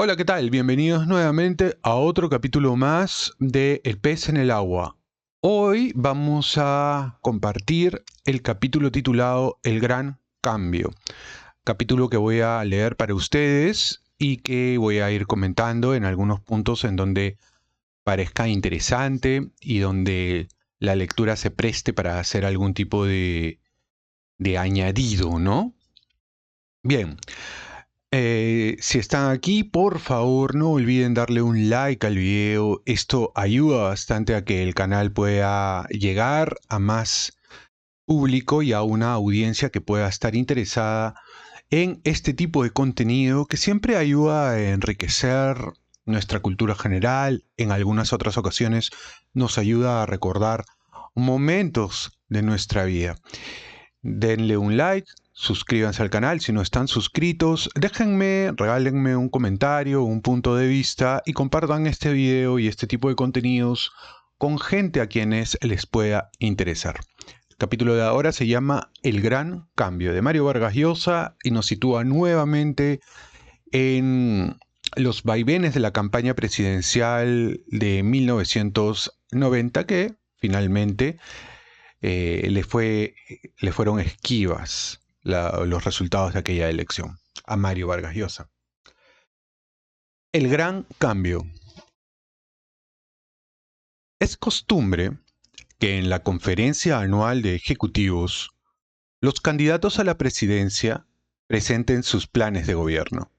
Hola, ¿qué tal? Bienvenidos nuevamente a otro capítulo más de El pez en el agua. Hoy vamos a compartir el capítulo titulado El Gran Cambio. Capítulo que voy a leer para ustedes y que voy a ir comentando en algunos puntos en donde parezca interesante y donde la lectura se preste para hacer algún tipo de añadido, ¿no? Bien. Si están aquí, por favor no olviden darle un like al video. Esto ayuda bastante a que el canal pueda llegar a más público y a una audiencia que pueda estar interesada en este tipo de contenido que siempre ayuda a enriquecer nuestra cultura general. En algunas otras ocasiones nos ayuda a recordar momentos de nuestra vida. Denle un like, suscríbanse al canal si no están suscritos, regálenme un comentario, un punto de vista y compartan este video y este tipo de contenidos con gente a quienes les pueda interesar. El capítulo de ahora se llama El Gran Cambio, de Mario Vargas Llosa, y nos sitúa nuevamente en los vaivenes de la campaña presidencial de 1990 que finalmente le fueron esquivas los resultados de aquella elección a Mario Vargas Llosa. El Gran Cambio. Es costumbre que en la conferencia anual de ejecutivos, los candidatos a la presidencia presenten sus planes de gobierno.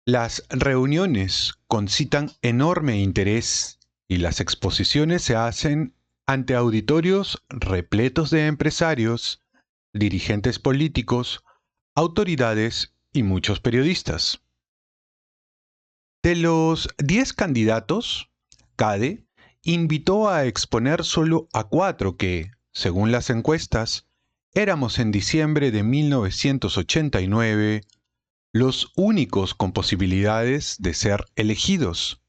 Las reuniones concitan enorme interés y las exposiciones se hacen ante auditorios repletos de empresarios, dirigentes políticos, autoridades y muchos periodistas. De los 10 candidatos, CADE invitó a exponer solo a 4 que, según las encuestas, éramos en diciembre de 1989 los únicos con posibilidades de ser elegidos,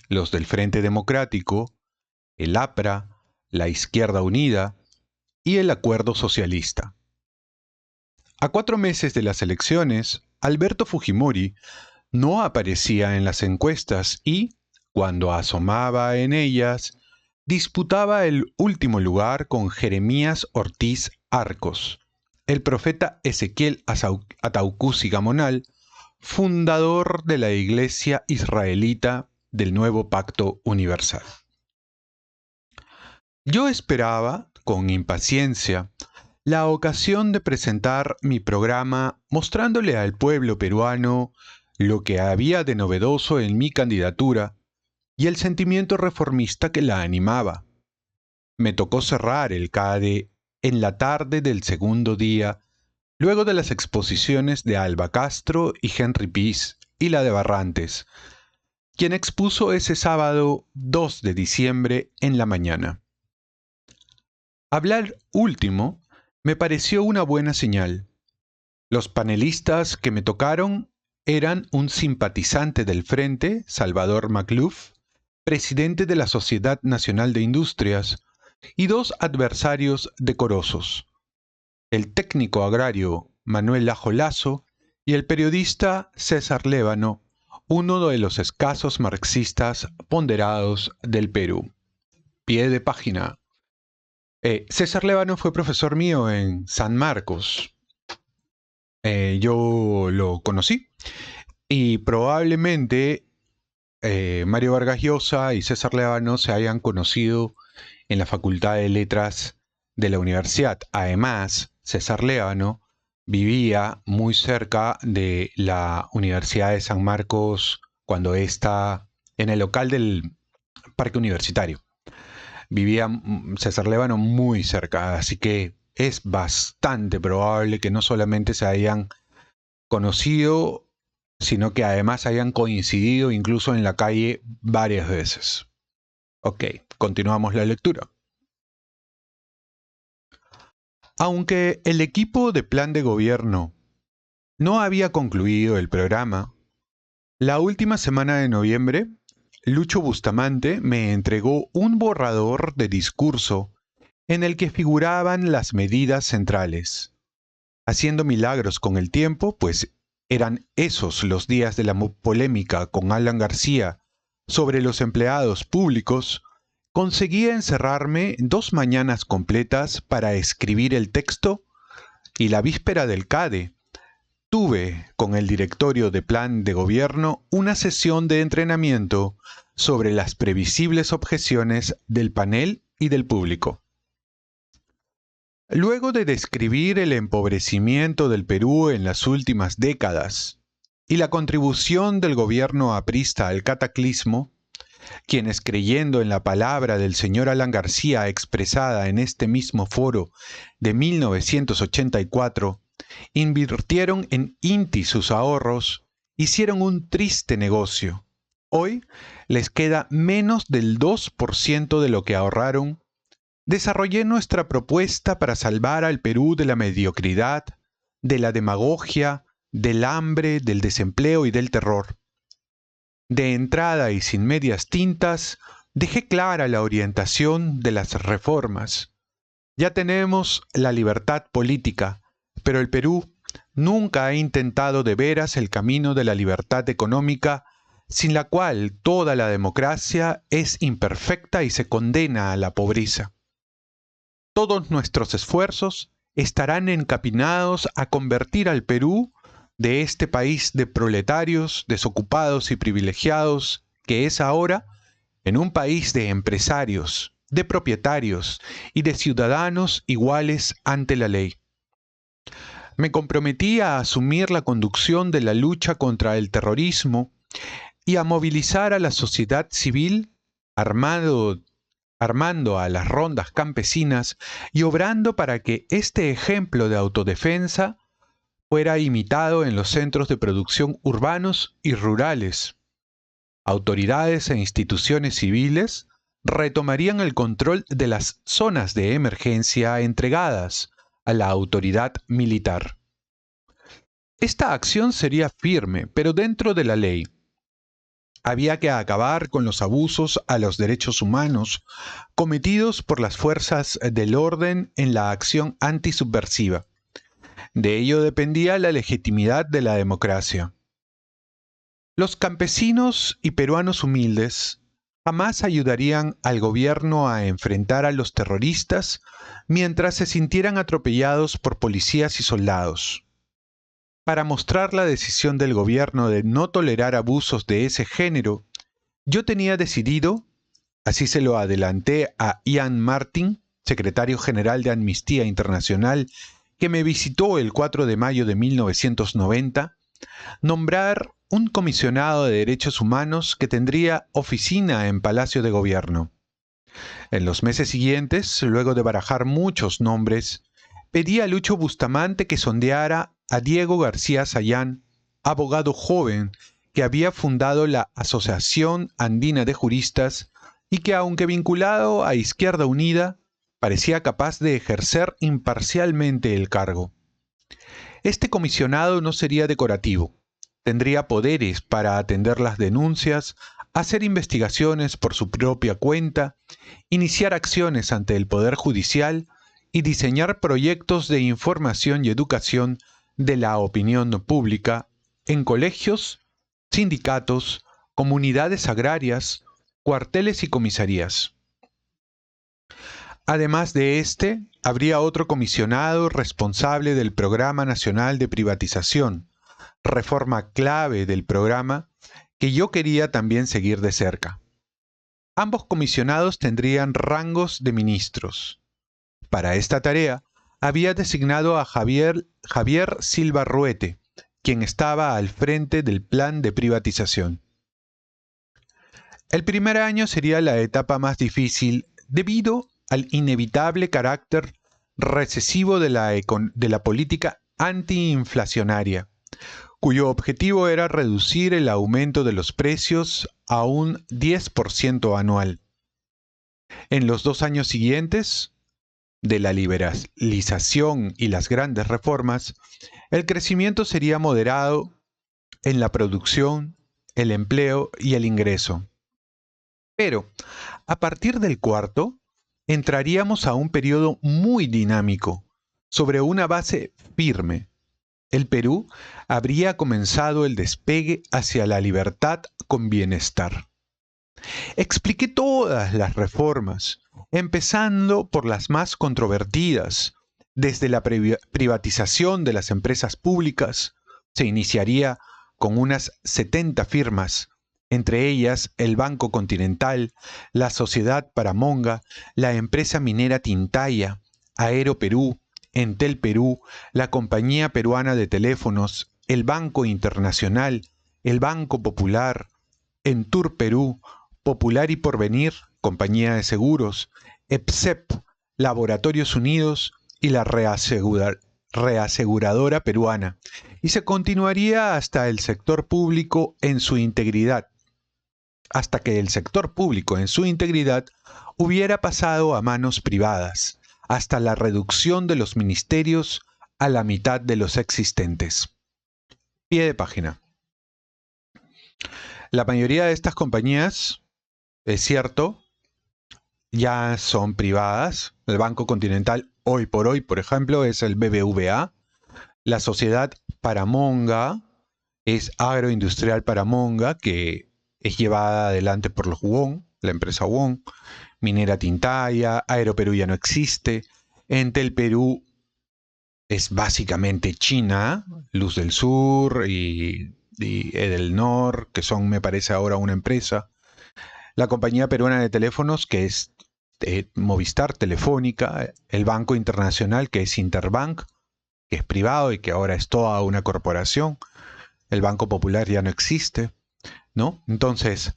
los del Frente Democrático, el APRA, la Izquierda Unida y el Acuerdo Socialista. A 4 meses de las elecciones, Alberto Fujimori no aparecía en las encuestas y, cuando asomaba en ellas, disputaba el último lugar con Jeremías Ortiz Arcos, el profeta Ezequiel Ataucusi Gamonal, fundador de la Iglesia Israelita del Nuevo Pacto Universal. Yo esperaba, con impaciencia, la ocasión de presentar mi programa mostrándole al pueblo peruano lo que había de novedoso en mi candidatura y el sentimiento reformista que la animaba. Me tocó cerrar el CADE en la tarde del segundo día, luego de las exposiciones de Alba Castro y Henry Pease y la de Barrantes, quien expuso ese sábado 2 de diciembre en la mañana. Hablar último me pareció una buena señal. Los panelistas que me tocaron eran un simpatizante del Frente, Salvador Macluf, presidente de la Sociedad Nacional de Industrias, y 2 adversarios decorosos, el técnico agrario Manuel Lajo Lazo y el periodista César Lévano, uno de los escasos marxistas ponderados del Perú. Pie de página. César Lévano fue profesor mío en San Marcos. Yo lo conocí y probablemente Mario Vargas Llosa y César Lévano se hayan conocido en la Facultad de Letras de la universidad. Además, César Lévano vivía muy cerca de la Universidad de San Marcos cuando está en el local del Parque Universitario. Vivía César Lévano muy cerca, así que es bastante probable que no solamente se hayan conocido, sino que además hayan coincidido incluso en la calle varias veces. Ok, continuamos la lectura. Aunque el equipo de plan de gobierno no había concluido el programa, la última semana de noviembre, Lucho Bustamante me entregó un borrador de discurso en el que figuraban las medidas centrales. Haciendo milagros con el tiempo, pues Eran esos los días de la polémica con Alan García sobre los empleados públicos. Conseguí encerrarme 2 mañanas completas para escribir el texto y la víspera del CADE tuve con el directorio de plan de gobierno una sesión de entrenamiento sobre las previsibles objeciones del panel y del público. Luego de describir el empobrecimiento del Perú en las últimas décadas y la contribución del gobierno aprista al cataclismo, quienes, creyendo en la palabra del señor Alan García expresada en este mismo foro de 1984, invirtieron en INTI sus ahorros, hicieron un triste negocio. Hoy les queda menos del 2% de lo que ahorraron. Desarrollé nuestra propuesta para salvar al Perú de la mediocridad, de la demagogia, del hambre, del desempleo y del terror. De entrada y sin medias tintas, dejé clara la orientación de las reformas. Ya tenemos la libertad política, pero el Perú nunca ha intentado de veras el camino de la libertad económica, sin la cual toda la democracia es imperfecta y se condena a la pobreza. Todos nuestros esfuerzos estarán encaminados a convertir al Perú de este país de proletarios, desocupados y privilegiados que es ahora, en un país de empresarios, de propietarios y de ciudadanos iguales ante la ley. Me comprometí a asumir la conducción de la lucha contra el terrorismo y a movilizar a la sociedad civil armando a las rondas campesinas y obrando para que este ejemplo de autodefensa fuera imitado en los centros de producción urbanos y rurales. Autoridades e instituciones civiles retomarían el control de las zonas de emergencia entregadas a la autoridad militar. Esta acción sería firme, pero dentro de la ley. Había que acabar con los abusos a los derechos humanos cometidos por las fuerzas del orden en la acción antisubversiva. De ello dependía la legitimidad de la democracia. Los campesinos y peruanos humildes jamás ayudarían al gobierno a enfrentar a los terroristas mientras se sintieran atropellados por policías y soldados. Para mostrar la decisión del gobierno de no tolerar abusos de ese género, yo tenía decidido, así se lo adelanté a Ian Martin, secretario general de Amnistía Internacional, que me visitó el 4 de mayo de 1990, nombrar un comisionado de derechos humanos que tendría oficina en Palacio de Gobierno. En los meses siguientes, luego de barajar muchos nombres, pedí a Lucho Bustamante que sondeara a Diego García Sayán, abogado joven que había fundado la Asociación Andina de Juristas y que, aunque vinculado a Izquierda Unida, parecía capaz de ejercer imparcialmente el cargo. Este comisionado no sería decorativo. Tendría poderes para atender las denuncias, hacer investigaciones por su propia cuenta, iniciar acciones ante el Poder Judicial y diseñar proyectos de información y educación de la opinión pública en colegios, sindicatos, comunidades agrarias, cuarteles y comisarías. Además de este, habría otro comisionado responsable del Programa Nacional de Privatización, reforma clave del programa que yo quería también seguir de cerca. Ambos comisionados tendrían rangos de ministros. Para esta tarea, había designado a Javier Silva Ruete, quien estaba al frente del plan de privatización. El primer año sería la etapa más difícil debido al inevitable carácter recesivo de la política antiinflacionaria, cuyo objetivo era reducir el aumento de los precios a un 10% anual. En los 2 años siguientes, de la liberalización y las grandes reformas, el crecimiento sería moderado en la producción, el empleo y el ingreso. Pero, a partir del cuarto, entraríamos a un periodo muy dinámico, sobre una base firme. el Perú habría comenzado el despegue hacia la libertad con bienestar. Expliqué todas las reformas, empezando por las más controvertidas. Desde la privatización de las empresas públicas, se iniciaría con unas 70 firmas, entre ellas el Banco Continental, la Sociedad Paramonga, la empresa minera Tintaya, Aeroperú, Entel Perú, la Compañía Peruana de Teléfonos, el Banco Internacional, el Banco Popular, Entur Perú, Popular y Porvenir, Compañía de Seguros, EPSEP, Laboratorios Unidos y la Reaseguradora Peruana, y se continuaría hasta que el sector público en su integridad hubiera pasado a manos privadas, hasta la reducción de los ministerios a la mitad de los existentes. Pie de página. La mayoría de estas compañías, es cierto, ya son privadas. El Banco Continental, hoy por hoy, por ejemplo, es el BBVA. La Sociedad Paramonga es Agroindustrial Paramonga, que es llevada adelante por los Wong, la empresa Wong. Minera Tintaya, Aeroperú ya no existe. Entel Perú es básicamente China, Luz del Sur y Edelnor, que son, me parece, ahora una empresa. La Compañía Peruana de Teléfonos, que es Movistar, Telefónica. El Banco Internacional, que es Interbank, que es privado y que ahora es toda una corporación. El Banco Popular ya no existe, ¿no? Entonces,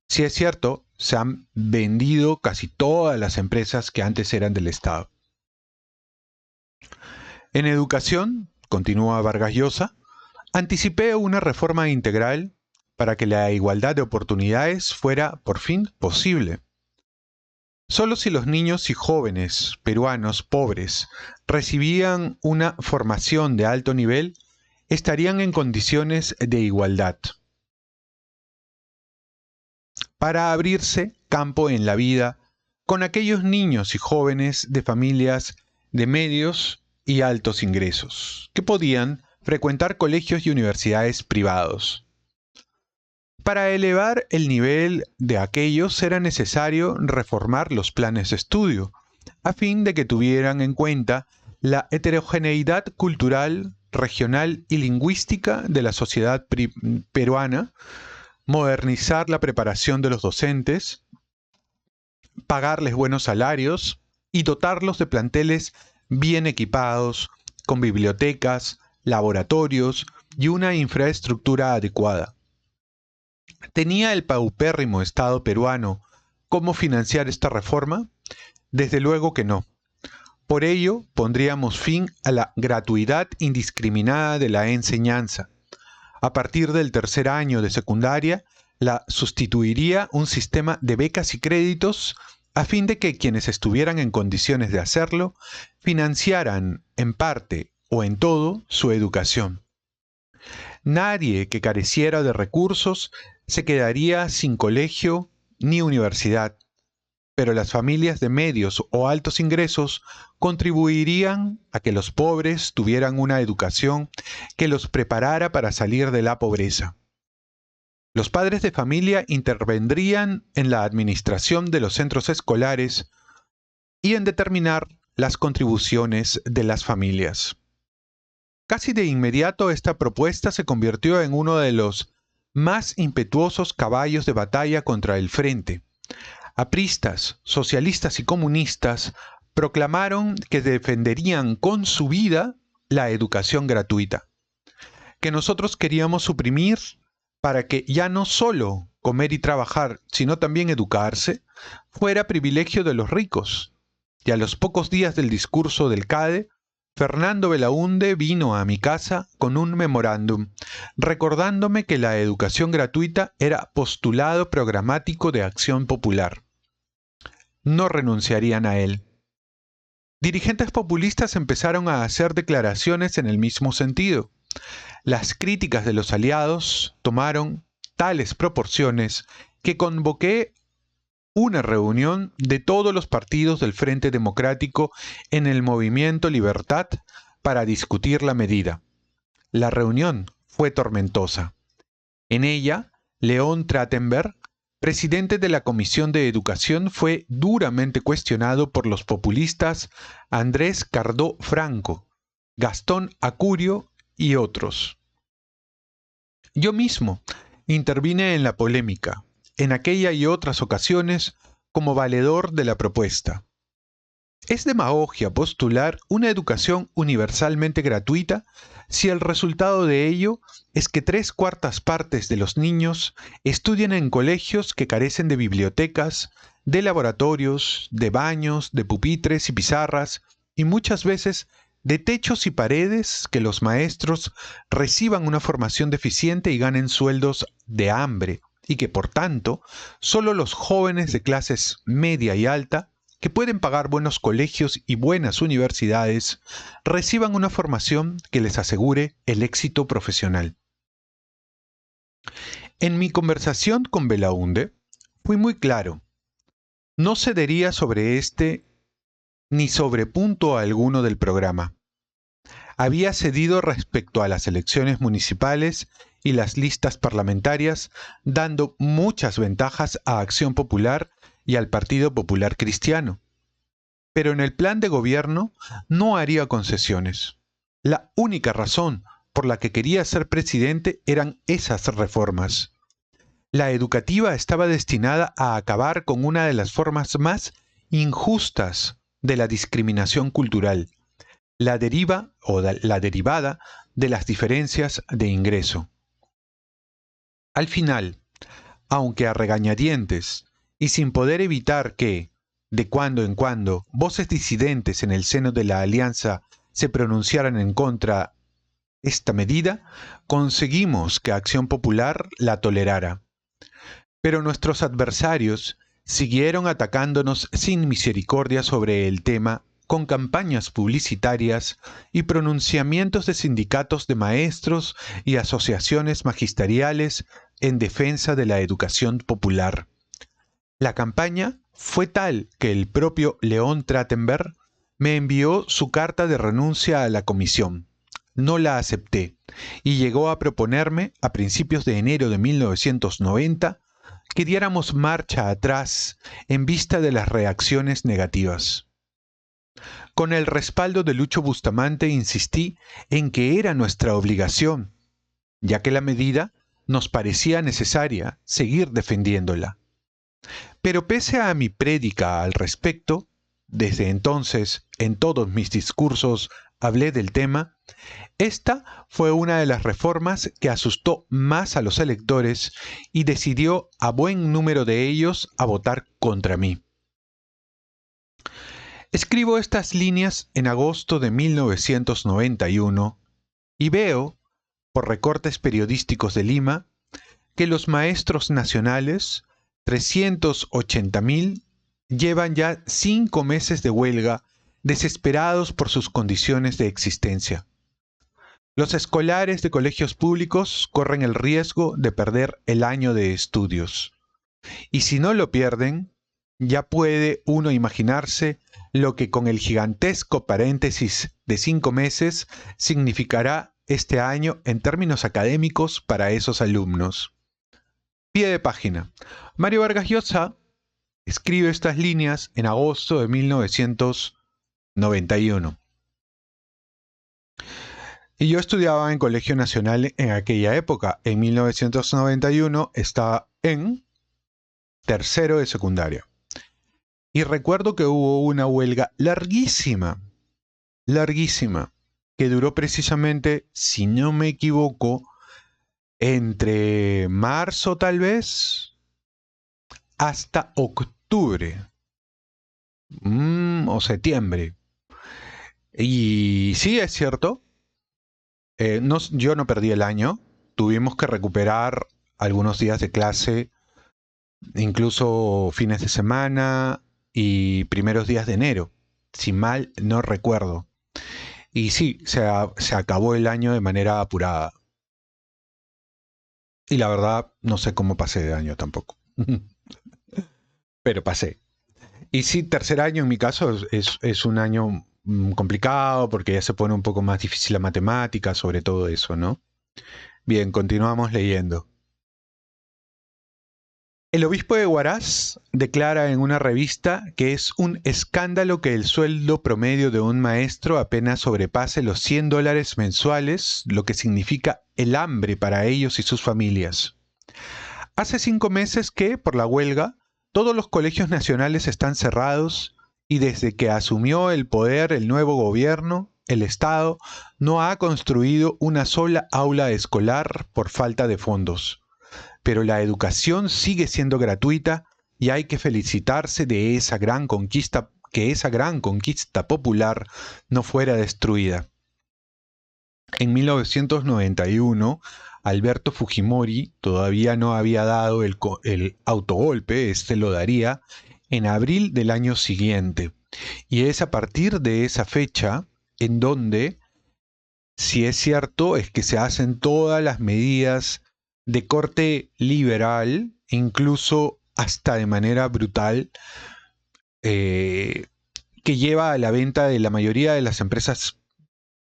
sí es cierto, se han vendido casi todas las empresas que antes eran del Estado. En educación, continúa Vargas Llosa, anticipé una reforma integral para que la igualdad de oportunidades fuera por fin posible. Solo si los niños y jóvenes peruanos pobres recibían una formación de alto nivel, estarían en condiciones de igualdad para abrirse campo en la vida con aquellos niños y jóvenes de familias de medios y altos ingresos, que podían frecuentar colegios y universidades privados. Para elevar el nivel de aquellos era necesario reformar los planes de estudio, a fin de que tuvieran en cuenta la heterogeneidad cultural, regional y lingüística de la sociedad peruana, modernizar la preparación de los docentes, pagarles buenos salarios y dotarlos de planteles bien equipados, con bibliotecas, laboratorios y una infraestructura adecuada. ¿Tenía el paupérrimo Estado peruano cómo financiar esta reforma? Desde luego que no. Por ello, pondríamos fin a la gratuidad indiscriminada de la enseñanza. A partir del tercer año de secundaria, la sustituiría un sistema de becas y créditos a fin de que quienes estuvieran en condiciones de hacerlo financiaran en parte o en todo su educación. Nadie que careciera de recursos se quedaría sin colegio ni universidad, pero las familias de medios o altos ingresos contribuirían a que los pobres tuvieran una educación que los preparara para salir de la pobreza. Los padres de familia intervendrían en la administración de los centros escolares y en determinar las contribuciones de las familias. Casi de inmediato esta propuesta se convirtió en uno de los más impetuosos caballos de batalla contra el Frente. Apristas, socialistas y comunistas proclamaron que defenderían con su vida la educación gratuita, que nosotros queríamos suprimir para que ya no solo comer y trabajar, sino también educarse, fuera privilegio de los ricos. Y a los pocos días del discurso del CADE, Fernando Belaúnde vino a mi casa con un memorándum, recordándome que la educación gratuita era postulado programático de Acción Popular. No renunciarían a él. Dirigentes populistas empezaron a hacer declaraciones en el mismo sentido. Las críticas de los aliados tomaron tales proporciones que convoqué una reunión de todos los partidos del Frente Democrático en el Movimiento Libertad para discutir la medida. La reunión fue tormentosa. En ella, León Trachtenberg, presidente de la Comisión de Educación, fue duramente cuestionado por los populistas Andrés Cardó Franco, Gastón Acurio y otros. Yo mismo intervine en la polémica, en aquella y otras ocasiones, como valedor de la propuesta. ¿Es demagogia postular una educación universalmente gratuita si el resultado de ello es que 3/4 partes de los niños estudian en colegios que carecen de bibliotecas, de laboratorios, de baños, de pupitres y pizarras, y muchas veces de techos y paredes, que los maestros reciban una formación deficiente y ganen sueldos de hambre, y que por tanto solo los jóvenes de clases media y alta, que pueden pagar buenos colegios y buenas universidades, reciban una formación que les asegure el éxito profesional? En mi conversación con Belaunde, fui muy claro. No cedería sobre este ni sobre punto alguno del programa. Había cedido respecto a las elecciones municipales y las listas parlamentarias, dando muchas ventajas a Acción Popular y al Partido Popular Cristiano. Pero en el plan de gobierno no haría concesiones. La única razón por la que quería ser presidente eran esas reformas. La educativa estaba destinada a acabar con una de las formas más injustas de la discriminación cultural, la derivada de las diferencias de ingreso. Al final, aunque a regañadientes y sin poder evitar que, de cuando en cuando, voces disidentes en el seno de la alianza se pronunciaran en contra de esta medida, conseguimos que Acción Popular la tolerara. Pero nuestros adversarios siguieron atacándonos sin misericordia sobre el tema, con campañas publicitarias y pronunciamientos de sindicatos de maestros y asociaciones magisteriales en defensa de la educación popular. La campaña fue tal que el propio León Trachtenberg me envió su carta de renuncia a la comisión. No la acepté y llegó a proponerme, a principios de enero de 1990, que diéramos marcha atrás en vista de las reacciones negativas. Con el respaldo de Lucho Bustamante insistí en que era nuestra obligación, ya que la medida nos parecía necesaria seguir defendiéndola. Pero pese a mi prédica al respecto, desde entonces en todos mis discursos hablé del tema, esta fue una de las reformas que asustó más a los electores y decidió a buen número de ellos a votar contra mí. Escribo estas líneas en agosto de 1991 y veo, por recortes periodísticos de Lima, que los maestros nacionales, 380.000, llevan ya 5 meses de huelga, desesperados por sus condiciones de existencia. Los escolares de colegios públicos corren el riesgo de perder el año de estudios. Y si no lo pierden, ya puede uno imaginarse lo que con el gigantesco paréntesis de 5 meses significará este año en términos académicos para esos alumnos. Pie de página. Mario Vargas Llosa escribe estas líneas en agosto de 1991. Y yo estudiaba en Colegio Nacional en aquella época. En 1991 estaba en tercero de secundaria. Y recuerdo que hubo una huelga larguísima, que duró precisamente, si no me equivoco, entre marzo tal vez, hasta octubre o septiembre. Y sí, es cierto, yo no perdí el año, tuvimos que recuperar algunos días de clase, incluso fines de semana y primeros días de enero, si mal no recuerdo. Y sí, se acabó el año de manera apurada. Y la verdad, no sé cómo pasé de año tampoco. Pero pasé. Y sí, tercer año en mi caso es un año complicado porque ya se pone un poco más difícil la matemática, sobre todo eso, ¿no? Bien, continuamos leyendo. El obispo de Huaraz declara en una revista que es un escándalo que el sueldo promedio de un maestro apenas sobrepase los $100 mensuales, lo que significa el hambre para ellos y sus familias. Hace 5 meses que, por la huelga, todos los colegios nacionales están cerrados y desde que asumió el poder el nuevo gobierno, el Estado no ha construido una sola aula escolar por falta de fondos. Pero la educación sigue siendo gratuita y hay que felicitarse de esa gran conquista, que esa gran conquista popular no fuera destruida. En 1991, Alberto Fujimori todavía no había dado el autogolpe, este lo daría en abril del año siguiente. Y es a partir de esa fecha en donde, si es cierto, es que se hacen todas las medidas de corte liberal, incluso hasta de manera brutal, que lleva a la venta de la mayoría de las empresas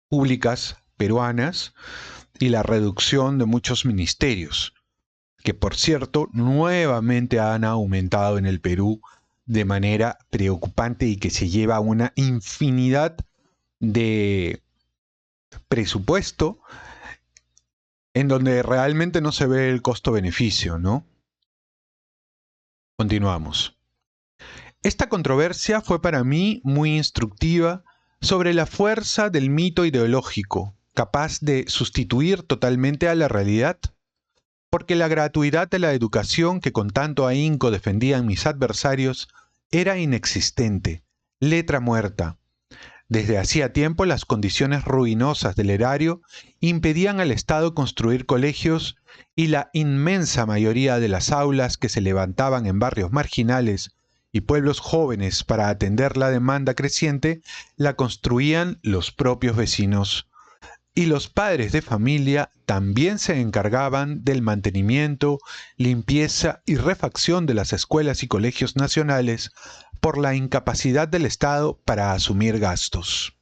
públicas peruanas y la reducción de muchos ministerios, que por cierto nuevamente han aumentado en el Perú de manera preocupante y que se lleva una infinidad de presupuesto en donde realmente no se ve el costo-beneficio, ¿no? Continuamos. Esta controversia fue para mí muy instructiva sobre la fuerza del mito ideológico, capaz de sustituir totalmente a la realidad, porque la gratuidad de la educación que con tanto ahínco defendían mis adversarios era inexistente, letra muerta. Desde hacía tiempo las condiciones ruinosas del erario impedían al Estado construir colegios y la inmensa mayoría de las aulas que se levantaban en barrios marginales y pueblos jóvenes para atender la demanda creciente la construían los propios vecinos. Y los padres de familia también se encargaban del mantenimiento, limpieza y refacción de las escuelas y colegios nacionales por la incapacidad del Estado para asumir gastos.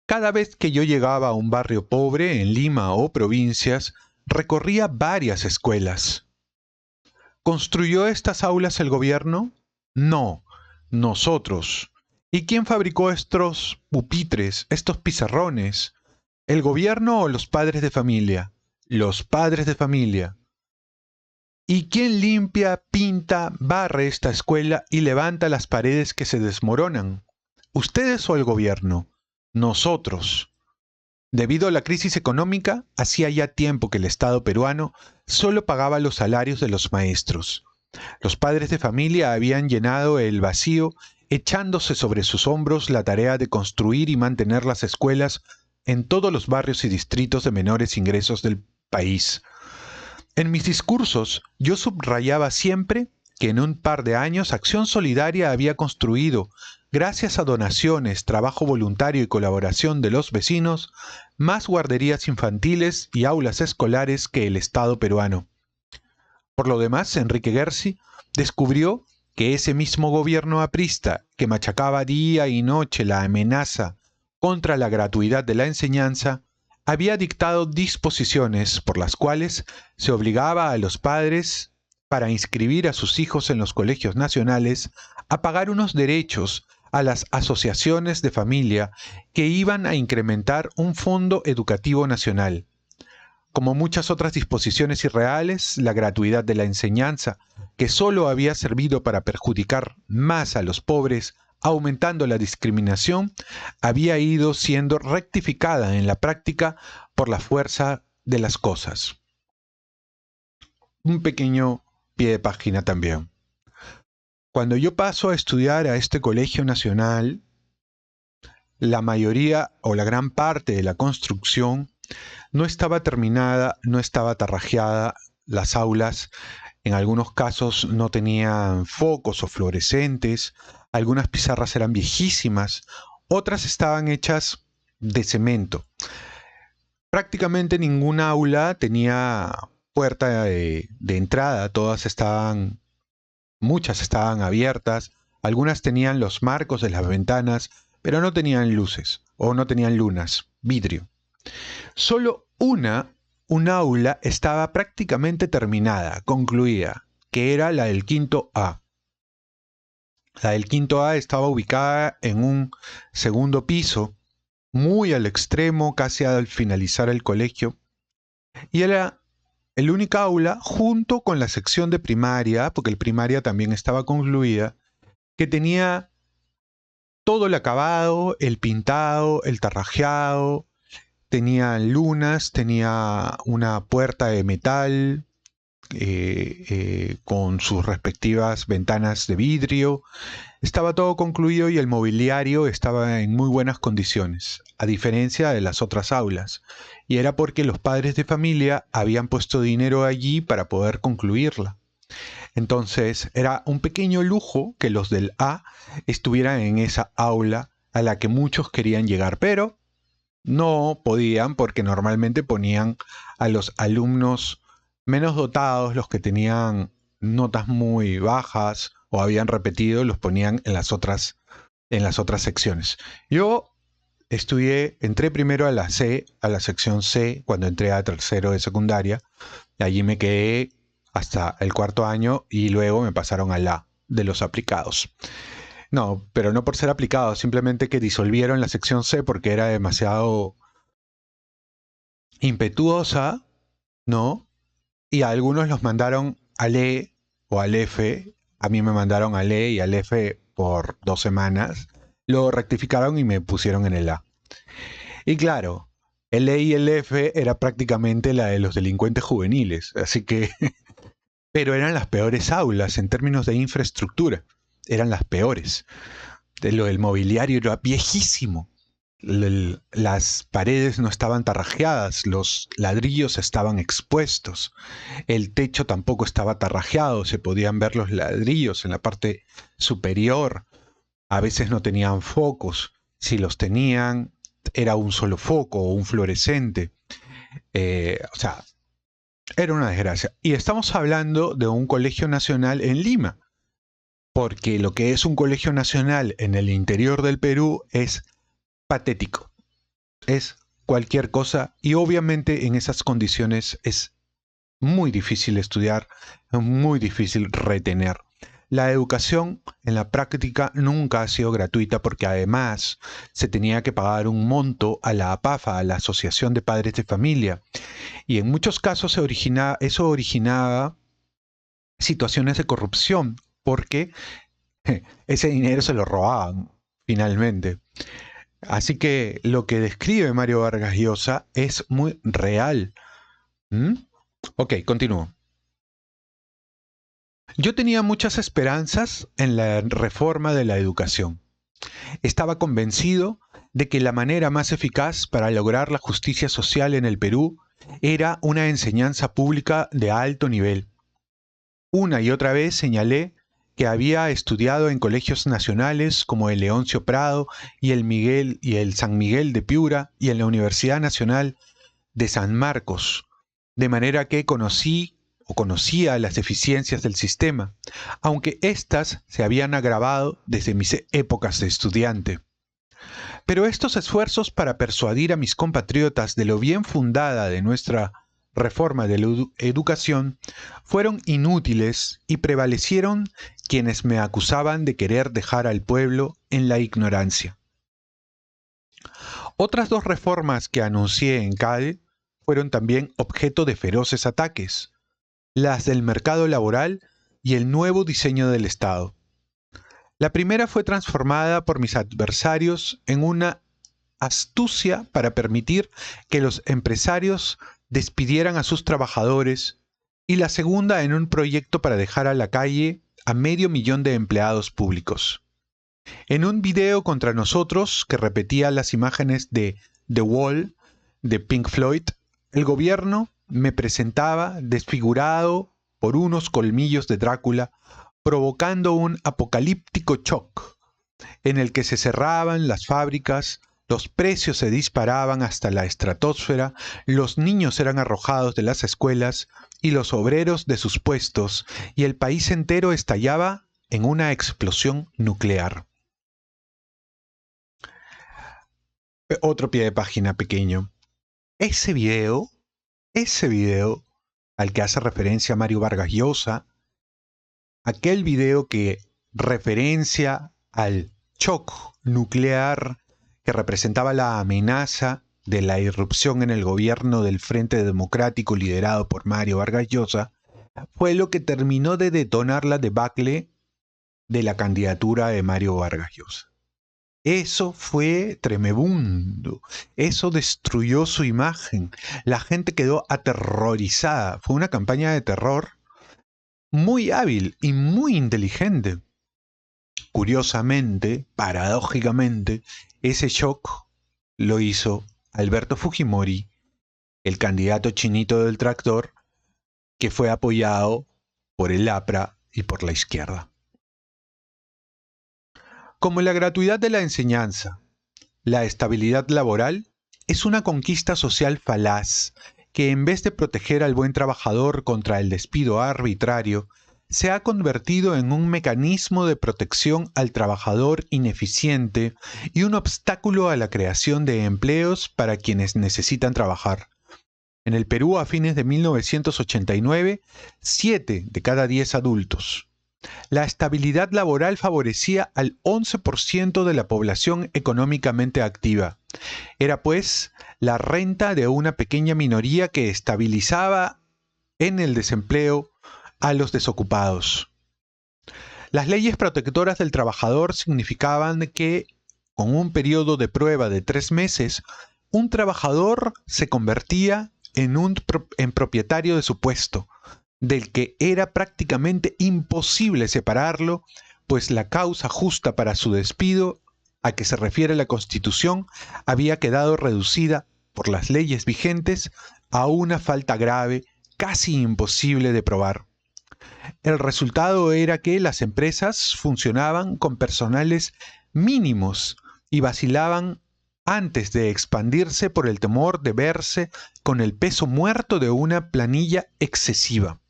Cada vez que yo llegaba a un barrio pobre en Lima o provincias, recorría varias escuelas. ¿Construyó estas aulas el gobierno? No, nosotros. ¿Y quién fabricó estos pupitres, estos pizarrones? ¿El gobierno o los padres de familia? Los padres de familia. ¿Y quién limpia, pinta, barre esta escuela y levanta las paredes que se desmoronan? ¿Ustedes o el gobierno? Nosotros. Debido a la crisis económica, hacía ya tiempo que el Estado peruano solo pagaba los salarios de los maestros. Los padres de familia habían llenado el vacío echándose sobre sus hombros la tarea de construir y mantener las escuelas en todos los barrios y distritos de menores ingresos del país. En mis discursos yo subrayaba siempre que en un par de años Acción Solidaria había construido, gracias a donaciones, trabajo voluntario y colaboración de los vecinos, más guarderías infantiles y aulas escolares que el Estado peruano. Por lo demás, Enrique Gersi descubrió que ese mismo gobierno aprista que machacaba día y noche la amenaza contra la gratuidad de la enseñanza, había dictado disposiciones por las cuales se obligaba a los padres, para inscribir a sus hijos en los colegios nacionales, a pagar unos derechos a las asociaciones de familia que iban a incrementar un fondo educativo nacional. Como muchas otras disposiciones irreales, la gratuidad de la enseñanza, que solo había servido para perjudicar más a los pobres, aumentando la discriminación, había ido siendo rectificada en la práctica por la fuerza de las cosas. Un pequeño pie de página también. Cuando yo paso a estudiar a este colegio nacional, la mayoría o la gran parte de la construcción no estaba terminada, no estaba tarrajeada, las aulas en algunos casos no tenían focos o fluorescentes, algunas pizarras eran viejísimas, otras estaban hechas de cemento. Prácticamente ninguna aula tenía puerta de entrada, muchas estaban abiertas, Algunas tenían los marcos de las ventanas, pero no tenían luces, o no tenían lunas, vidrio. Solo un aula estaba prácticamente terminada, concluida, que era la del quinto A. La del quinto A estaba ubicada en un segundo piso, muy al extremo, casi al finalizar el colegio, y era el único aula junto con la sección de primaria, porque el primaria también estaba concluida, que tenía todo el acabado, el pintado, el tarrajeado, tenía lunas, tenía una puerta de metal con sus respectivas ventanas de vidrio. Estaba todo concluido y el mobiliario estaba en muy buenas condiciones, a diferencia de las otras aulas. Y era porque los padres de familia habían puesto dinero allí para poder concluirla. Entonces era un pequeño lujo que los del A estuvieran en esa aula a la que muchos querían llegar, pero no podían porque normalmente ponían a los alumnos menos dotados, los que tenían notas muy bajas o habían repetido, los ponían en las otras secciones. Yo entré primero a la C, a la sección C, cuando entré a tercero de secundaria. Allí me quedé hasta el cuarto año y luego me pasaron a la de los aplicados. No, pero no por ser aplicados, simplemente que disolvieron la sección C porque era demasiado impetuosa, ¿no? Y a algunos los mandaron al E o al F. A mí me mandaron al E y al F por 2 semanas. Lo rectificaron y me pusieron en el A. Y claro, el E y el F era prácticamente la de los delincuentes juveniles, así que... Pero eran las peores aulas en términos de infraestructura. Eran las peores. Lo del mobiliario era viejísimo. Las paredes no estaban tarrajeadas, los ladrillos estaban expuestos, el techo tampoco estaba tarrajeado, se podían ver los ladrillos en la parte superior. A veces no tenían focos, si los tenían era un solo foco o un fluorescente. O sea, era una desgracia. Y estamos hablando de un colegio nacional en Lima, porque lo que es un colegio nacional en el interior del Perú es patético. Es cualquier cosa y obviamente en esas condiciones es muy difícil estudiar, es muy difícil retener. La educación en la práctica nunca ha sido gratuita porque además se tenía que pagar un monto a la APAFA, a la Asociación de Padres de Familia, y en muchos casos eso originaba situaciones de corrupción porque ese dinero se lo robaban finalmente. Así que lo que describe Mario Vargas Llosa es muy real. ¿Mm? Ok, continúo. Yo tenía muchas esperanzas en la reforma de la educación. Estaba convencido de que la manera más eficaz para lograr la justicia social en el Perú era una enseñanza pública de alto nivel. Una y otra vez señalé que había estudiado en colegios nacionales como el Leoncio Prado y el San Miguel de Piura y en la Universidad Nacional de San Marcos, de manera que conocía las deficiencias del sistema, aunque éstas se habían agravado desde mis épocas de estudiante. Pero estos esfuerzos para persuadir a mis compatriotas de lo bien fundada de nuestra reforma de la educación fueron inútiles y prevalecieron quienes me acusaban de querer dejar al pueblo en la ignorancia. Otras 2 reformas que anuncié en CADE fueron también objeto de feroces ataques, las del mercado laboral y el nuevo diseño del Estado. La primera fue transformada por mis adversarios en una astucia para permitir que los empresarios despidieran a sus trabajadores y la segunda en un proyecto para dejar a la calle a 500.000 de empleados públicos. En un video contra nosotros que repetía las imágenes de The Wall de Pink Floyd, el gobierno me presentaba desfigurado por unos colmillos de Drácula, provocando un apocalíptico shock en el que se cerraban las fábricas, los precios se disparaban hasta la estratosfera, los niños eran arrojados de las escuelas y los obreros de sus puestos, y el país entero estallaba en una explosión nuclear. Otro pie de página pequeño. Ese video al que hace referencia Mario Vargas Llosa, aquel video que referencia al shock nuclear que representaba la amenaza de la irrupción en el gobierno del Frente Democrático liderado por Mario Vargas Llosa, fue lo que terminó de detonar la debacle de la candidatura de Mario Vargas Llosa. Eso fue tremebundo, eso destruyó su imagen, la gente quedó aterrorizada, fue una campaña de terror muy hábil y muy inteligente. Curiosamente, paradójicamente, ese shock lo hizo Alberto Fujimori, el candidato chinito del tractor, que fue apoyado por el APRA y por la izquierda. Como la gratuidad de la enseñanza, la estabilidad laboral es una conquista social falaz que en vez de proteger al buen trabajador contra el despido arbitrario, se ha convertido en un mecanismo de protección al trabajador ineficiente y un obstáculo a la creación de empleos para quienes necesitan trabajar. En el Perú, a fines de 1989, 7 de cada 10 adultos. La estabilidad laboral favorecía al 11% de la población económicamente activa. Era, pues, la renta de una pequeña minoría que estabilizaba en el desempleo a los desocupados. Las leyes protectoras del trabajador significaban que, con un periodo de prueba de 3 meses, un trabajador se convertía en propietario de su puesto, del que era prácticamente imposible separarlo, pues la causa justa para su despido, a que se refiere la Constitución, había quedado reducida por las leyes vigentes a una falta grave, casi imposible de probar. El resultado era que las empresas funcionaban con personales mínimos y vacilaban antes de expandirse por el temor de verse con el peso muerto de una planilla excesiva.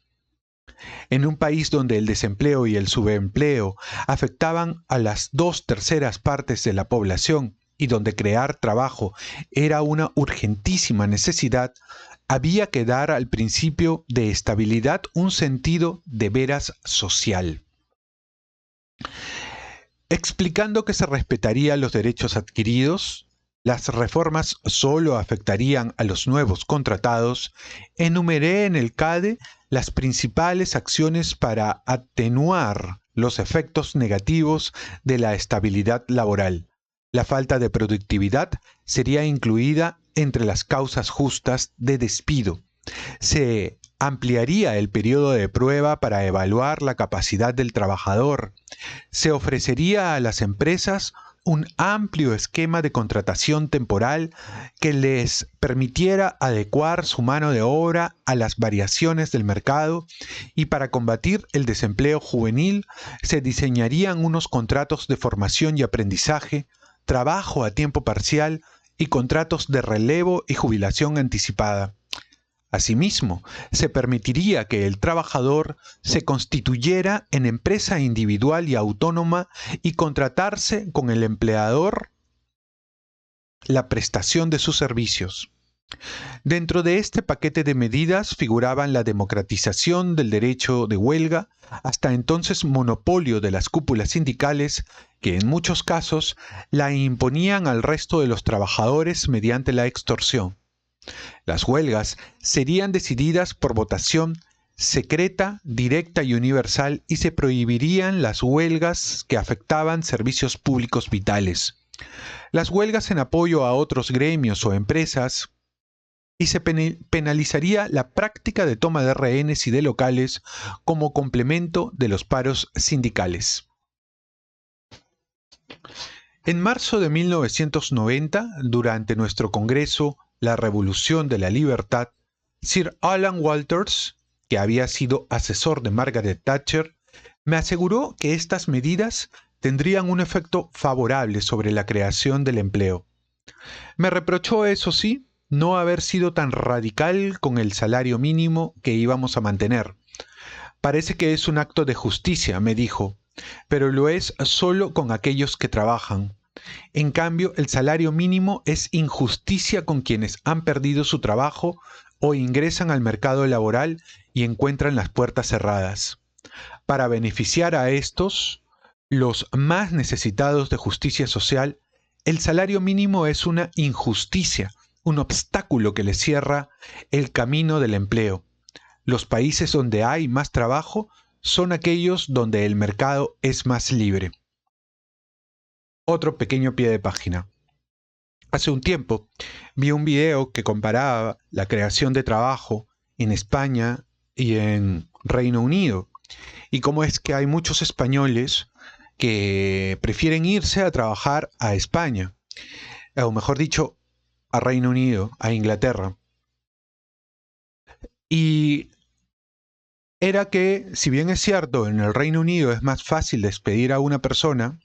En un país donde el desempleo y el subempleo afectaban a las 2/3 partes de la población y donde crear trabajo era una urgentísima necesidad, había que dar al principio de estabilidad un sentido de veras social. Explicando que se respetarían los derechos adquiridos, las reformas solo afectarían a los nuevos contratados, enumeré en el CADE las principales acciones para atenuar los efectos negativos de la estabilidad laboral. La falta de productividad sería incluida entre las causas justas de despido. Se ampliaría el periodo de prueba para evaluar la capacidad del trabajador. Se ofrecería a las empresas un amplio esquema de contratación temporal que les permitiera adecuar su mano de obra a las variaciones del mercado, y para combatir el desempleo juvenil se diseñarían unos contratos de formación y aprendizaje, trabajo a tiempo parcial y contratos de relevo y jubilación anticipada. Asimismo, se permitiría que el trabajador se constituyera en empresa individual y autónoma y contratarse con el empleador la prestación de sus servicios. Dentro de este paquete de medidas figuraban la democratización del derecho de huelga, hasta entonces monopolio de las cúpulas sindicales, que en muchos casos la imponían al resto de los trabajadores mediante la extorsión. Las huelgas serían decididas por votación secreta, directa y universal, y se prohibirían las huelgas que afectaban servicios públicos vitales. Las huelgas en apoyo a otros gremios o empresas, y se penalizaría la práctica de toma de rehenes y de locales como complemento de los paros sindicales. En marzo de 1990, durante nuestro congreso La Revolución de la Libertad, Sir Alan Walters, que había sido asesor de Margaret Thatcher, me aseguró que estas medidas tendrían un efecto favorable sobre la creación del empleo. Me reprochó, eso sí, no haber sido tan radical con el salario mínimo que íbamos a mantener. Parece que es un acto de justicia, me dijo, pero lo es solo con aquellos que trabajan. En cambio, el salario mínimo es injusticia con quienes han perdido su trabajo o ingresan al mercado laboral y encuentran las puertas cerradas. Para beneficiar a estos, los más necesitados de justicia social, el salario mínimo es una injusticia, un obstáculo que les cierra el camino del empleo. Los países donde hay más trabajo son aquellos donde el mercado es más libre. Otro pequeño pie de página. Hace un tiempo vi un video que comparaba la creación de trabajo en España y en Reino Unido, y cómo es que hay muchos españoles que prefieren irse a trabajar a España, o mejor dicho, a Reino Unido, a Inglaterra. Y era que, si bien es cierto, en el Reino Unido es más fácil despedir a una persona,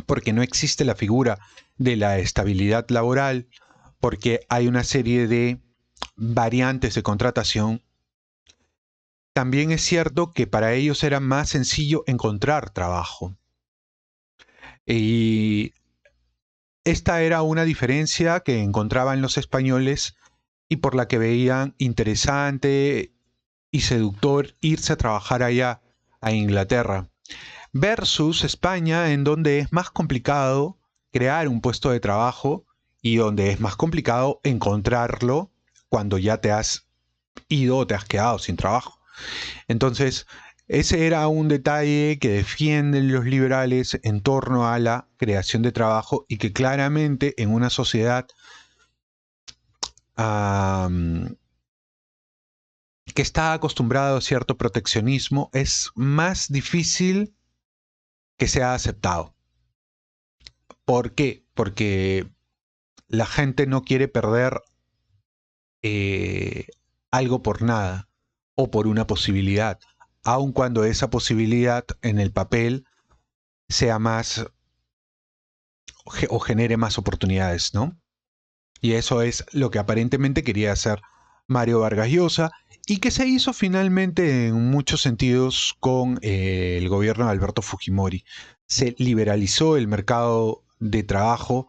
porque no existe la figura de la estabilidad laboral, porque hay una serie de variantes de contratación, también es cierto que para ellos era más sencillo encontrar trabajo. Y esta era una diferencia que encontraban los españoles y por la que veían interesante y seductor irse a trabajar allá, a Inglaterra, versus España, en donde es más complicado crear un puesto de trabajo y donde es más complicado encontrarlo cuando ya te has ido o te has quedado sin trabajo. Entonces, ese era un detalle que defienden los liberales en torno a la creación de trabajo y que claramente en una sociedad que está acostumbrado a cierto proteccionismo es más difícil que sea aceptado. ¿Por qué? Porque la gente no quiere perder algo por nada o por una posibilidad, aun cuando esa posibilidad en el papel sea más o genere más oportunidades, ¿no? Y eso es lo que aparentemente quería hacer Mario Vargas Llosa y que se hizo finalmente en muchos sentidos con el gobierno de Alberto Fujimori. Se liberalizó el mercado de trabajo,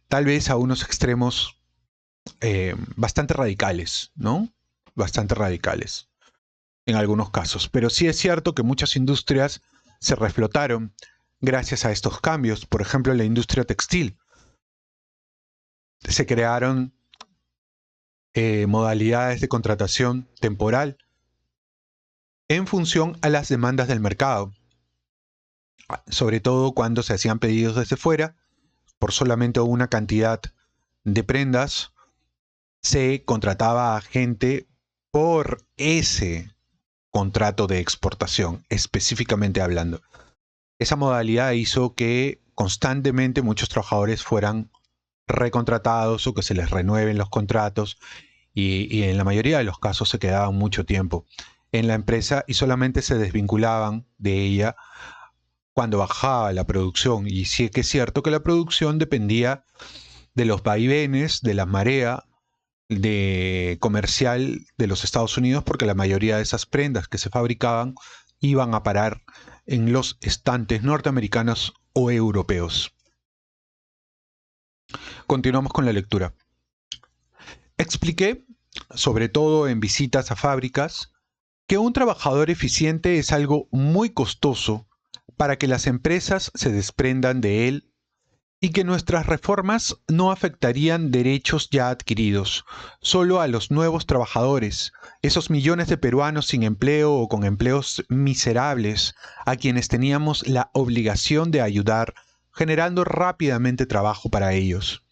tal vez a unos extremos bastante radicales, ¿no? Bastante radicales en algunos casos. Pero sí es cierto que muchas industrias se reflotaron gracias a estos cambios. Por ejemplo, la industria textil. Se crearon modalidades de contratación temporal en función a las demandas del mercado, sobre todo cuando se hacían pedidos desde fuera por solamente una cantidad de prendas, se contrataba a gente por ese contrato de exportación, específicamente hablando. Esa modalidad hizo que constantemente muchos trabajadores fueran recontratados o que se les renueven los contratos y en la mayoría de los casos se quedaban mucho tiempo en la empresa y solamente se desvinculaban de ella cuando bajaba la producción. Y sí que es cierto que la producción dependía de los vaivenes, de la marea de comercial de los Estados Unidos, porque la mayoría de esas prendas que se fabricaban iban a parar en los estantes norteamericanos o europeos. Continuamos con la lectura. Expliqué, sobre todo en visitas a fábricas, que un trabajador eficiente es algo muy costoso para que las empresas se desprendan de él y que nuestras reformas no afectarían derechos ya adquiridos, solo a los nuevos trabajadores, esos millones de peruanos sin empleo o con empleos miserables, a quienes teníamos la obligación de ayudar, generando rápidamente trabajo para ellos.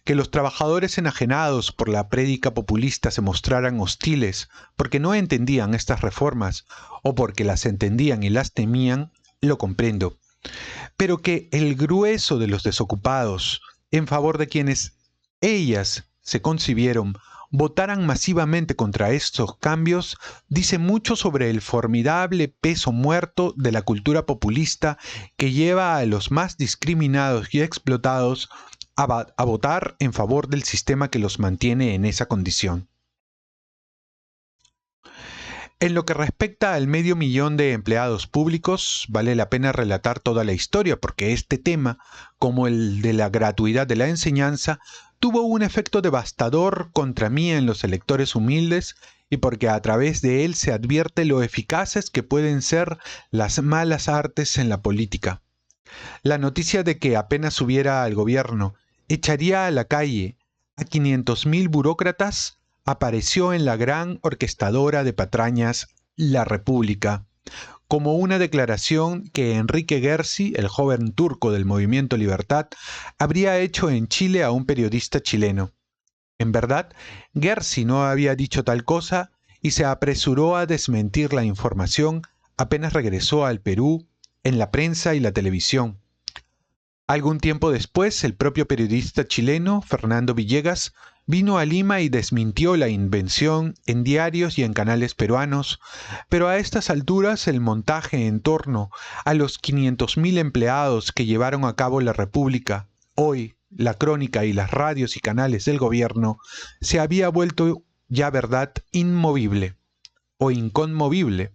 Que los trabajadores enajenados por la prédica populista se mostraran hostiles porque no entendían estas reformas o porque las entendían y las temían, lo comprendo. Pero que el grueso de los desocupados, en favor de quienes ellas se concibieron, votaran masivamente contra estos cambios, dice mucho sobre el formidable peso muerto de la cultura populista que lleva a los más discriminados y explotados a votar en favor del sistema que los mantiene en esa condición. En lo que respecta al 500.000 de empleados públicos, vale la pena relatar toda la historia porque este tema, como el de la gratuidad de la enseñanza, tuvo un efecto devastador contra mí en los electores humildes y porque a través de él se advierte lo eficaces que pueden ser las malas artes en la política. La noticia de que apenas subiera al gobierno echaría a la calle a 500.000 burócratas apareció en la gran orquestadora de patrañas La República, como una declaración que Enrique Gersi, el joven turco del Movimiento Libertad, habría hecho en Chile a un periodista chileno. En verdad, Gersi no había dicho tal cosa y se apresuró a desmentir la información apenas regresó al Perú en la prensa y la televisión. Algún tiempo después, el propio periodista chileno, Fernando Villegas, vino a Lima y desmintió la invención en diarios y en canales peruanos, pero a estas alturas el montaje en torno a los 500.000 empleados que llevaron a cabo la República, hoy la crónica y las radios y canales del gobierno, se había vuelto ya verdad inmovible o inconmovible.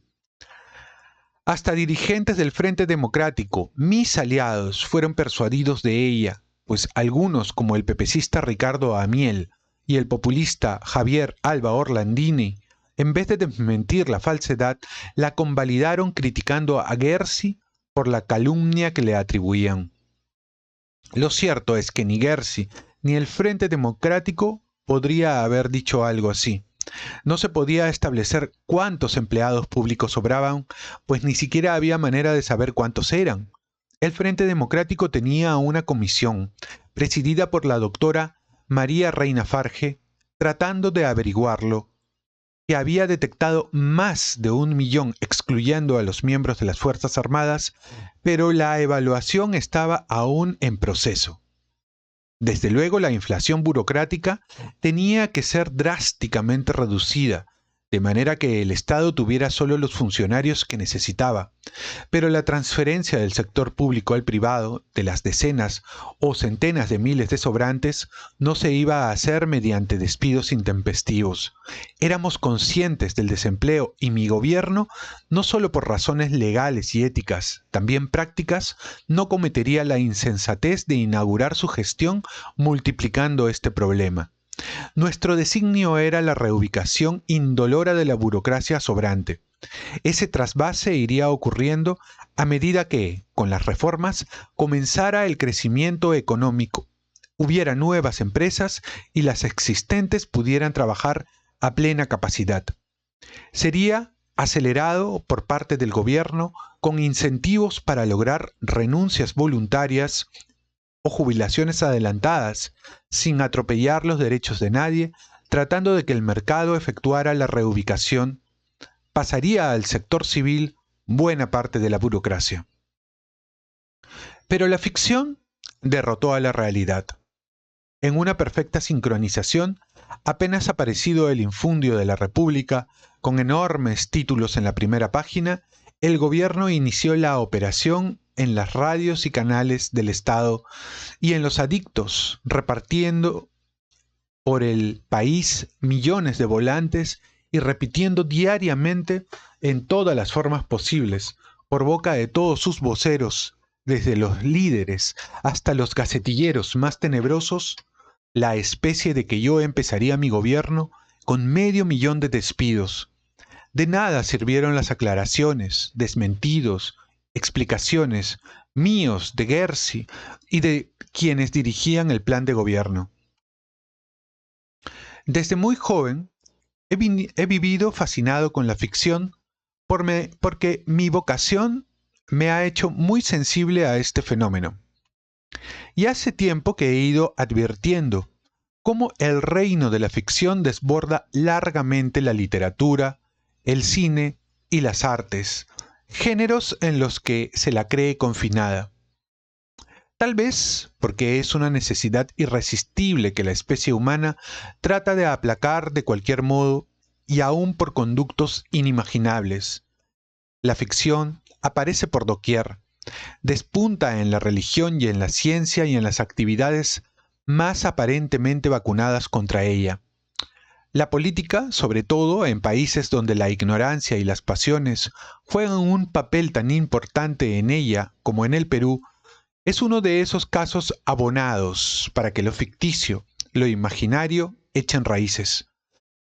Hasta dirigentes del Frente Democrático, mis aliados, fueron persuadidos de ella, pues algunos, como el pepecista Ricardo Amiel y el populista Javier Alba Orlandini, en vez de desmentir la falsedad, la convalidaron criticando a Gersi por la calumnia que le atribuían. Lo cierto es que ni Gersi ni el Frente Democrático podría haber dicho algo así. No se podía establecer cuántos empleados públicos sobraban, pues ni siquiera había manera de saber cuántos eran. El Frente Democrático tenía una comisión, presidida por la doctora María Reina Farge, tratando de averiguarlo, que había detectado más de 1.000.000, excluyendo a los miembros de las Fuerzas Armadas, pero la evaluación estaba aún en proceso. Desde luego, la inflación burocrática tenía que ser drásticamente reducida, de manera que el Estado tuviera solo los funcionarios que necesitaba. Pero la transferencia del sector público al privado, de las decenas o centenas de miles de sobrantes, no se iba a hacer mediante despidos intempestivos. Éramos conscientes del desempleo y mi gobierno, no solo por razones legales y éticas, también prácticas, no cometería la insensatez de inaugurar su gestión multiplicando este problema. Nuestro designio era la reubicación indolora de la burocracia sobrante. Ese trasvase iría ocurriendo a medida que, con las reformas, comenzara el crecimiento económico, hubiera nuevas empresas y las existentes pudieran trabajar a plena capacidad. Sería acelerado por parte del gobierno con incentivos para lograr renuncias voluntarias o jubilaciones adelantadas, sin atropellar los derechos de nadie, tratando de que el mercado efectuara la reubicación. Pasaría al sector civil buena parte de la burocracia. Pero la ficción derrotó a la realidad. En una perfecta sincronización, apenas aparecido el infundio de la República, con enormes títulos en la primera página, el gobierno inició la operación en las radios y canales del Estado y en los adictos, repartiendo por el país millones de volantes y repitiendo diariamente en todas las formas posibles, por boca de todos sus voceros, desde los líderes hasta los gacetilleros más tenebrosos, la especie de que yo empezaría mi gobierno con 500.000 de despidos. De nada sirvieron las aclaraciones, desmentidos, explicaciones míos, de Gersi y de quienes dirigían el plan de gobierno. Desde muy joven he vivido fascinado con la ficción porque mi vocación me ha hecho muy sensible a este fenómeno. Y hace tiempo que he ido advirtiendo cómo el reino de la ficción desborda largamente la literatura, el cine y las artes, géneros en los que se la cree confinada. Tal vez porque es una necesidad irresistible que la especie humana trata de aplacar de cualquier modo y aún por conductos inimaginables. La ficción aparece por doquier, despunta en la religión y en la ciencia y en las actividades más aparentemente vacunadas contra ella. La política, sobre todo en países donde la ignorancia y las pasiones juegan un papel tan importante en ella como en el Perú, es uno de esos casos abonados para que lo ficticio, lo imaginario, echen raíces.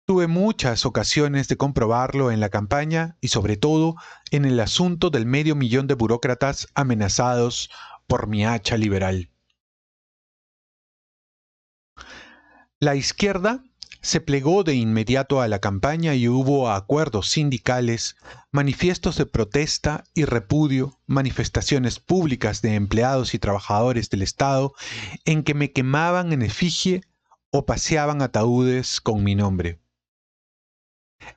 Tuve muchas ocasiones de comprobarlo en la campaña y sobre todo en el asunto del 500.000 de burócratas amenazados por mi hacha liberal. La izquierda se plegó de inmediato a la campaña y hubo acuerdos sindicales, manifiestos de protesta y repudio, manifestaciones públicas de empleados y trabajadores del Estado en que me quemaban en efigie o paseaban ataúdes con mi nombre.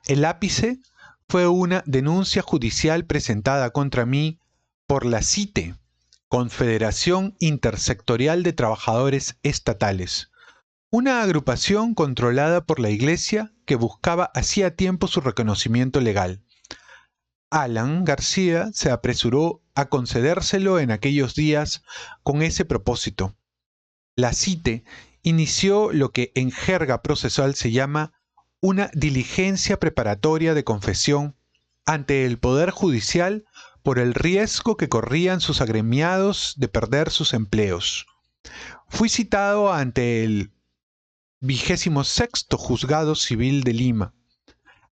El ápice fue una denuncia judicial presentada contra mí por la CITE, Confederación Intersectorial de Trabajadores Estatales, una agrupación controlada por la Iglesia que buscaba hacía tiempo su reconocimiento legal. Alan García se apresuró a concedérselo en aquellos días con ese propósito. La CITE inició lo que en jerga procesal se llama una diligencia preparatoria de confesión ante el Poder Judicial por el riesgo que corrían sus agremiados de perder sus empleos. Fui citado ante el 26º Juzgado Civil de Lima.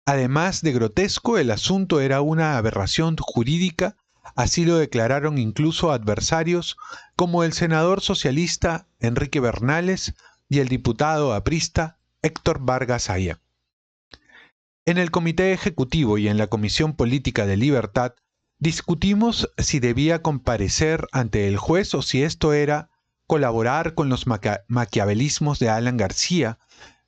Además de grotesco, el asunto era una aberración jurídica, así lo declararon incluso adversarios como el senador socialista Enrique Bernales y el diputado aprista Héctor Vargas Aya. En el Comité Ejecutivo y en la Comisión Política de Libertad discutimos si debía comparecer ante el juez o si esto era colaborar con los maquiavelismos de Alan García,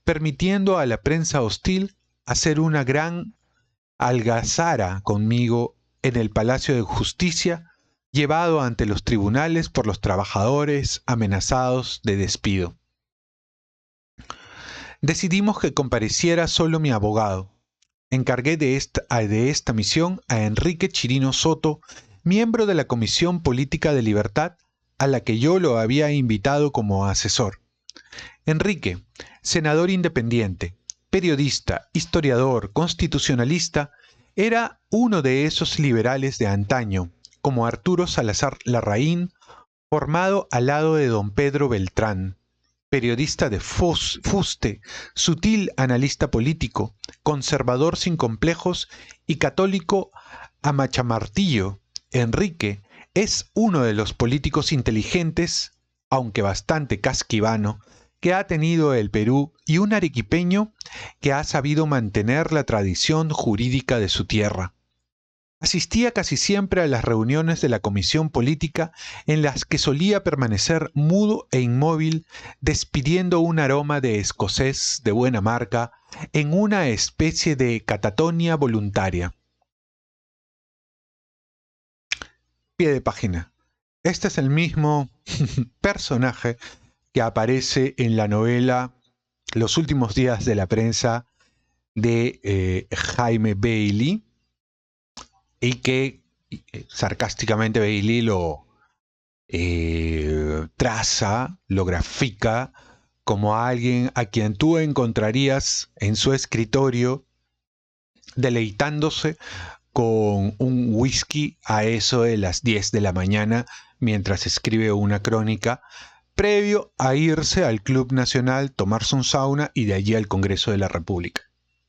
permitiendo a la prensa hostil hacer una gran algazara conmigo en el Palacio de Justicia, llevado ante los tribunales por los trabajadores amenazados de despido. Decidimos que compareciera solo mi abogado. Encargué de esta misión a Enrique Chirino Soto, miembro de la Comisión Política de Libertad, a la que yo lo había invitado como asesor. Enrique, senador independiente, periodista, historiador, constitucionalista, era uno de esos liberales de antaño, como Arturo Salazar Larraín, formado al lado de don Pedro Beltrán, periodista de fuste, sutil analista político, conservador sin complejos y católico a machamartillo. Enrique es uno de los políticos inteligentes, aunque bastante casquivano, que ha tenido el Perú y un arequipeño que ha sabido mantener la tradición jurídica de su tierra. Asistía casi siempre a las reuniones de la comisión política en las que solía permanecer mudo e inmóvil, despidiendo un aroma de escocés de buena marca en una especie de catatonia voluntaria. Pie de página. Este es el mismo personaje que aparece en la novela Los últimos días de la prensa de Jaime Bailey, y que sarcásticamente Bailey lo traza, lo grafica como alguien a quien tú encontrarías en su escritorio deleitándose con un whisky a eso de las 10 de la mañana mientras escribe una crónica, previo a irse al Club Nacional, tomarse un sauna y de allí al Congreso de la República.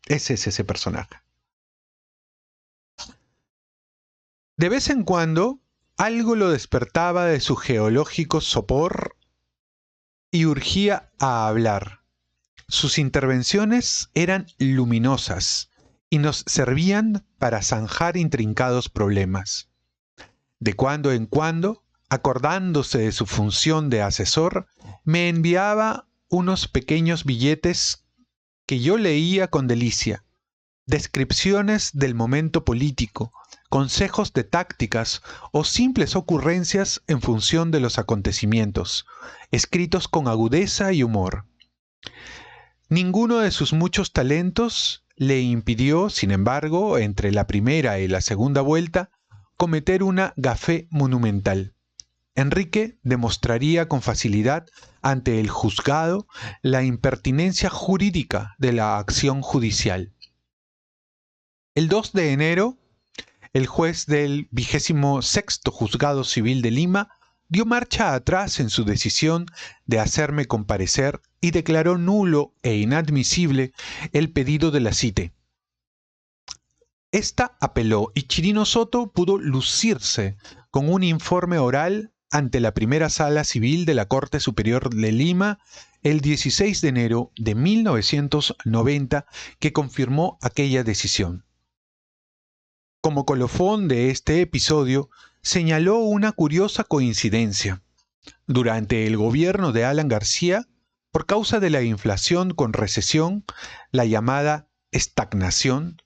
Ese es ese personaje. De vez en cuando, algo lo despertaba de su geológico sopor y urgía a hablar. Sus intervenciones eran luminosas y nos servían para zanjar intrincados problemas. De cuando en cuando, acordándose de su función de asesor, me enviaba unos pequeños billetes que yo leía con delicia, descripciones del momento político, consejos de tácticas o simples ocurrencias en función de los acontecimientos, escritos con agudeza y humor. Ninguno de sus muchos talentos le impidió, sin embargo, entre la primera y la segunda vuelta, cometer una gafé monumental. Enrique demostraría con facilidad ante el juzgado la impertinencia jurídica de la acción judicial. El 2 de enero, el juez del 26º Juzgado Civil de Lima dio marcha atrás en su decisión de hacerme comparecer y declaró nulo e inadmisible el pedido de la CITE. Esta apeló y Chirino Soto pudo lucirse con un informe oral ante la primera sala civil de la Corte Superior de Lima el 16 de enero de 1990 que confirmó aquella decisión. Como colofón de este episodio, señaló una curiosa coincidencia. Durante el gobierno de Alan García, por causa de la inflación con recesión, la llamada estagnación,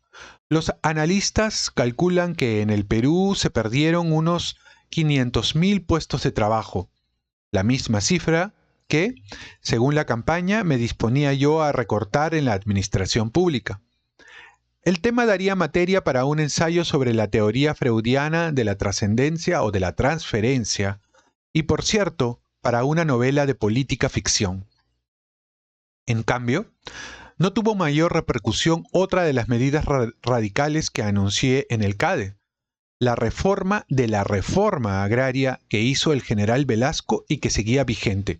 los analistas calculan que en el Perú se perdieron unos 500.000 puestos de trabajo, la misma cifra que, según la campaña, me disponía yo a recortar en la administración pública. El tema daría materia para un ensayo sobre la teoría freudiana de la trascendencia o de la transferencia, y por cierto, para una novela de política ficción. En cambio, no tuvo mayor repercusión otra de las medidas radicales que anuncié en el CADE, la reforma de la reforma agraria que hizo el general Velasco y que seguía vigente.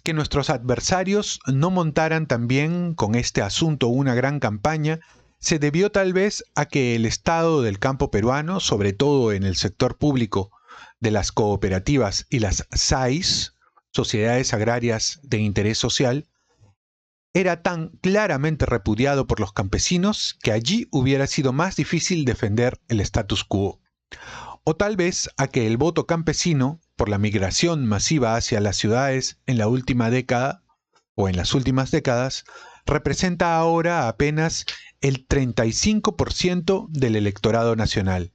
Que nuestros adversarios no montaran también con este asunto una gran campaña se debió tal vez a que el estado del campo peruano, sobre todo en el sector público de las cooperativas y las SAIS, Sociedades Agrarias de Interés Social, era tan claramente repudiado por los campesinos que allí hubiera sido más difícil defender el status quo. O tal vez a que el voto campesino, por la migración masiva hacia las ciudades en la última década o en las últimas décadas, representa ahora apenas el 35% del electorado nacional,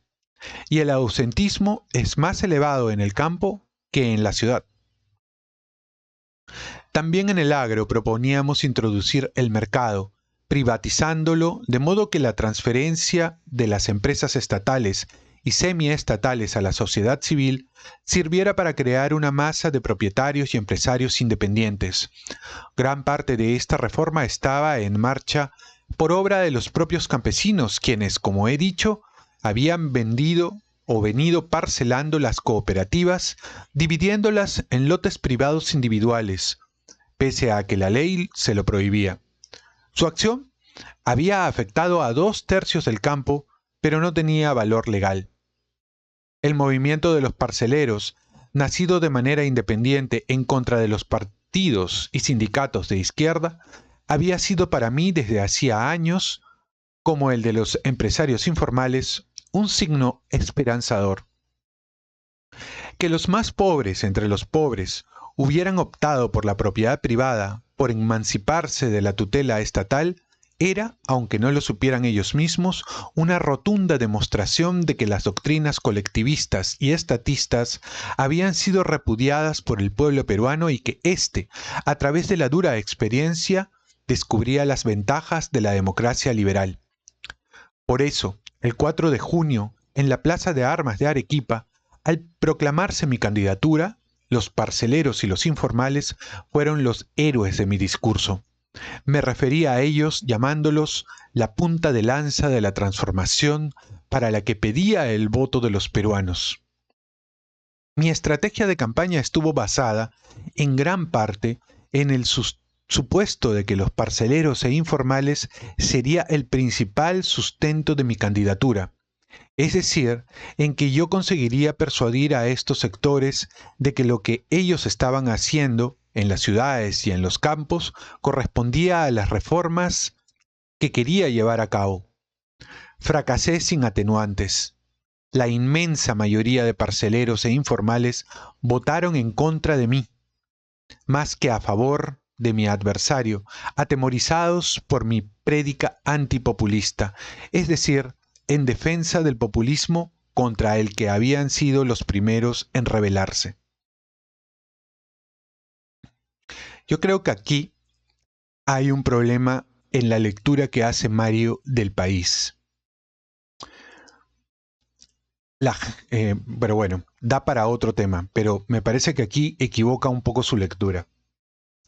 y el ausentismo es más elevado en el campo que en la ciudad. También en el agro proponíamos introducir el mercado, privatizándolo de modo que la transferencia de las empresas estatales y semiestatales a la sociedad civil sirviera para crear una masa de propietarios y empresarios independientes. Gran parte de esta reforma estaba en marcha por obra de los propios campesinos, quienes, como he dicho, habían vendido o venido parcelando las cooperativas, dividiéndolas en lotes privados individuales, pese a que la ley se lo prohibía. Su acción había afectado a 2/3 del campo, pero no tenía valor legal. El movimiento de los parceleros, nacido de manera independiente en contra de los partidos y sindicatos de izquierda, había sido para mí desde hacía años, como el de los empresarios informales, un signo esperanzador. Que los más pobres entre los pobres hubieran optado por la propiedad privada, por emanciparse de la tutela estatal, era, aunque no lo supieran ellos mismos, una rotunda demostración de que las doctrinas colectivistas y estatistas habían sido repudiadas por el pueblo peruano y que éste, a través de la dura experiencia, descubría las ventajas de la democracia liberal. Por eso, el 4 de junio, en la Plaza de Armas de Arequipa, al proclamarse mi candidatura, los parceleros y los informales fueron los héroes de mi discurso. Me refería a ellos llamándolos la punta de lanza de la transformación para la que pedía el voto de los peruanos. Mi estrategia de campaña estuvo basada, en gran parte, en el supuesto de que los parceleros e informales sería el principal sustento de mi candidatura, es decir, en que yo conseguiría persuadir a estos sectores de que lo que ellos estaban haciendo en las ciudades y en los campos correspondía a las reformas que quería llevar a cabo. Fracasé sin atenuantes. La inmensa mayoría de parceleros e informales votaron en contra de mí, más que a favor de mi adversario, atemorizados por mi prédica antipopulista, es decir, en defensa del populismo contra el que habían sido los primeros en rebelarse. Yo creo que aquí hay un problema en la lectura que hace Mario del país. Pero bueno, da para otro tema, pero me parece que aquí equivoca un poco su lectura.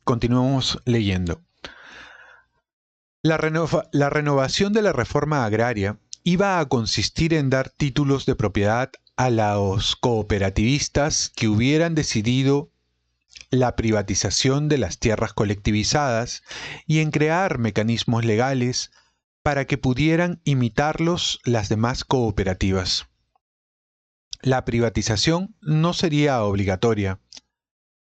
Continuemos leyendo. La renovación de la reforma agraria iba a consistir en dar títulos de propiedad a los cooperativistas que hubieran decidido la privatización de las tierras colectivizadas y en crear mecanismos legales para que pudieran imitarlos las demás cooperativas. La privatización no sería obligatoria.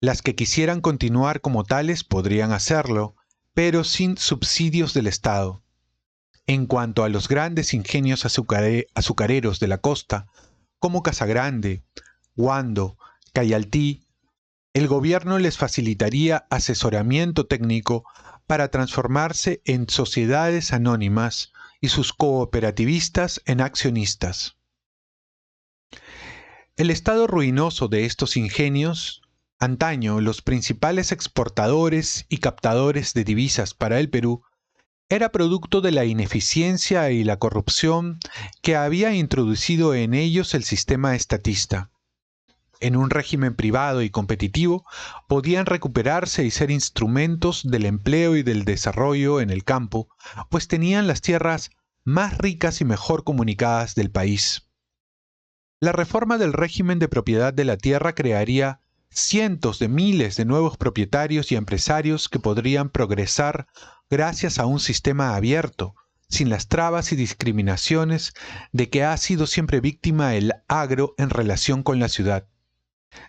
Las que quisieran continuar como tales podrían hacerlo, pero sin subsidios del Estado. En cuanto a los grandes ingenios azucareros de la costa, como Casagrande, Guando, Cayaltí, el gobierno les facilitaría asesoramiento técnico para transformarse en sociedades anónimas y sus cooperativistas en accionistas. El estado ruinoso de estos ingenios, antaño los principales exportadores y captadores de divisas para el Perú, era producto de la ineficiencia y la corrupción que había introducido en ellos el sistema estatista. En un régimen privado y competitivo, podían recuperarse y ser instrumentos del empleo y del desarrollo en el campo, pues tenían las tierras más ricas y mejor comunicadas del país. La reforma del régimen de propiedad de la tierra crearía cientos de miles de nuevos propietarios y empresarios que podrían progresar gracias a un sistema abierto, sin las trabas y discriminaciones de que ha sido siempre víctima el agro en relación con la ciudad.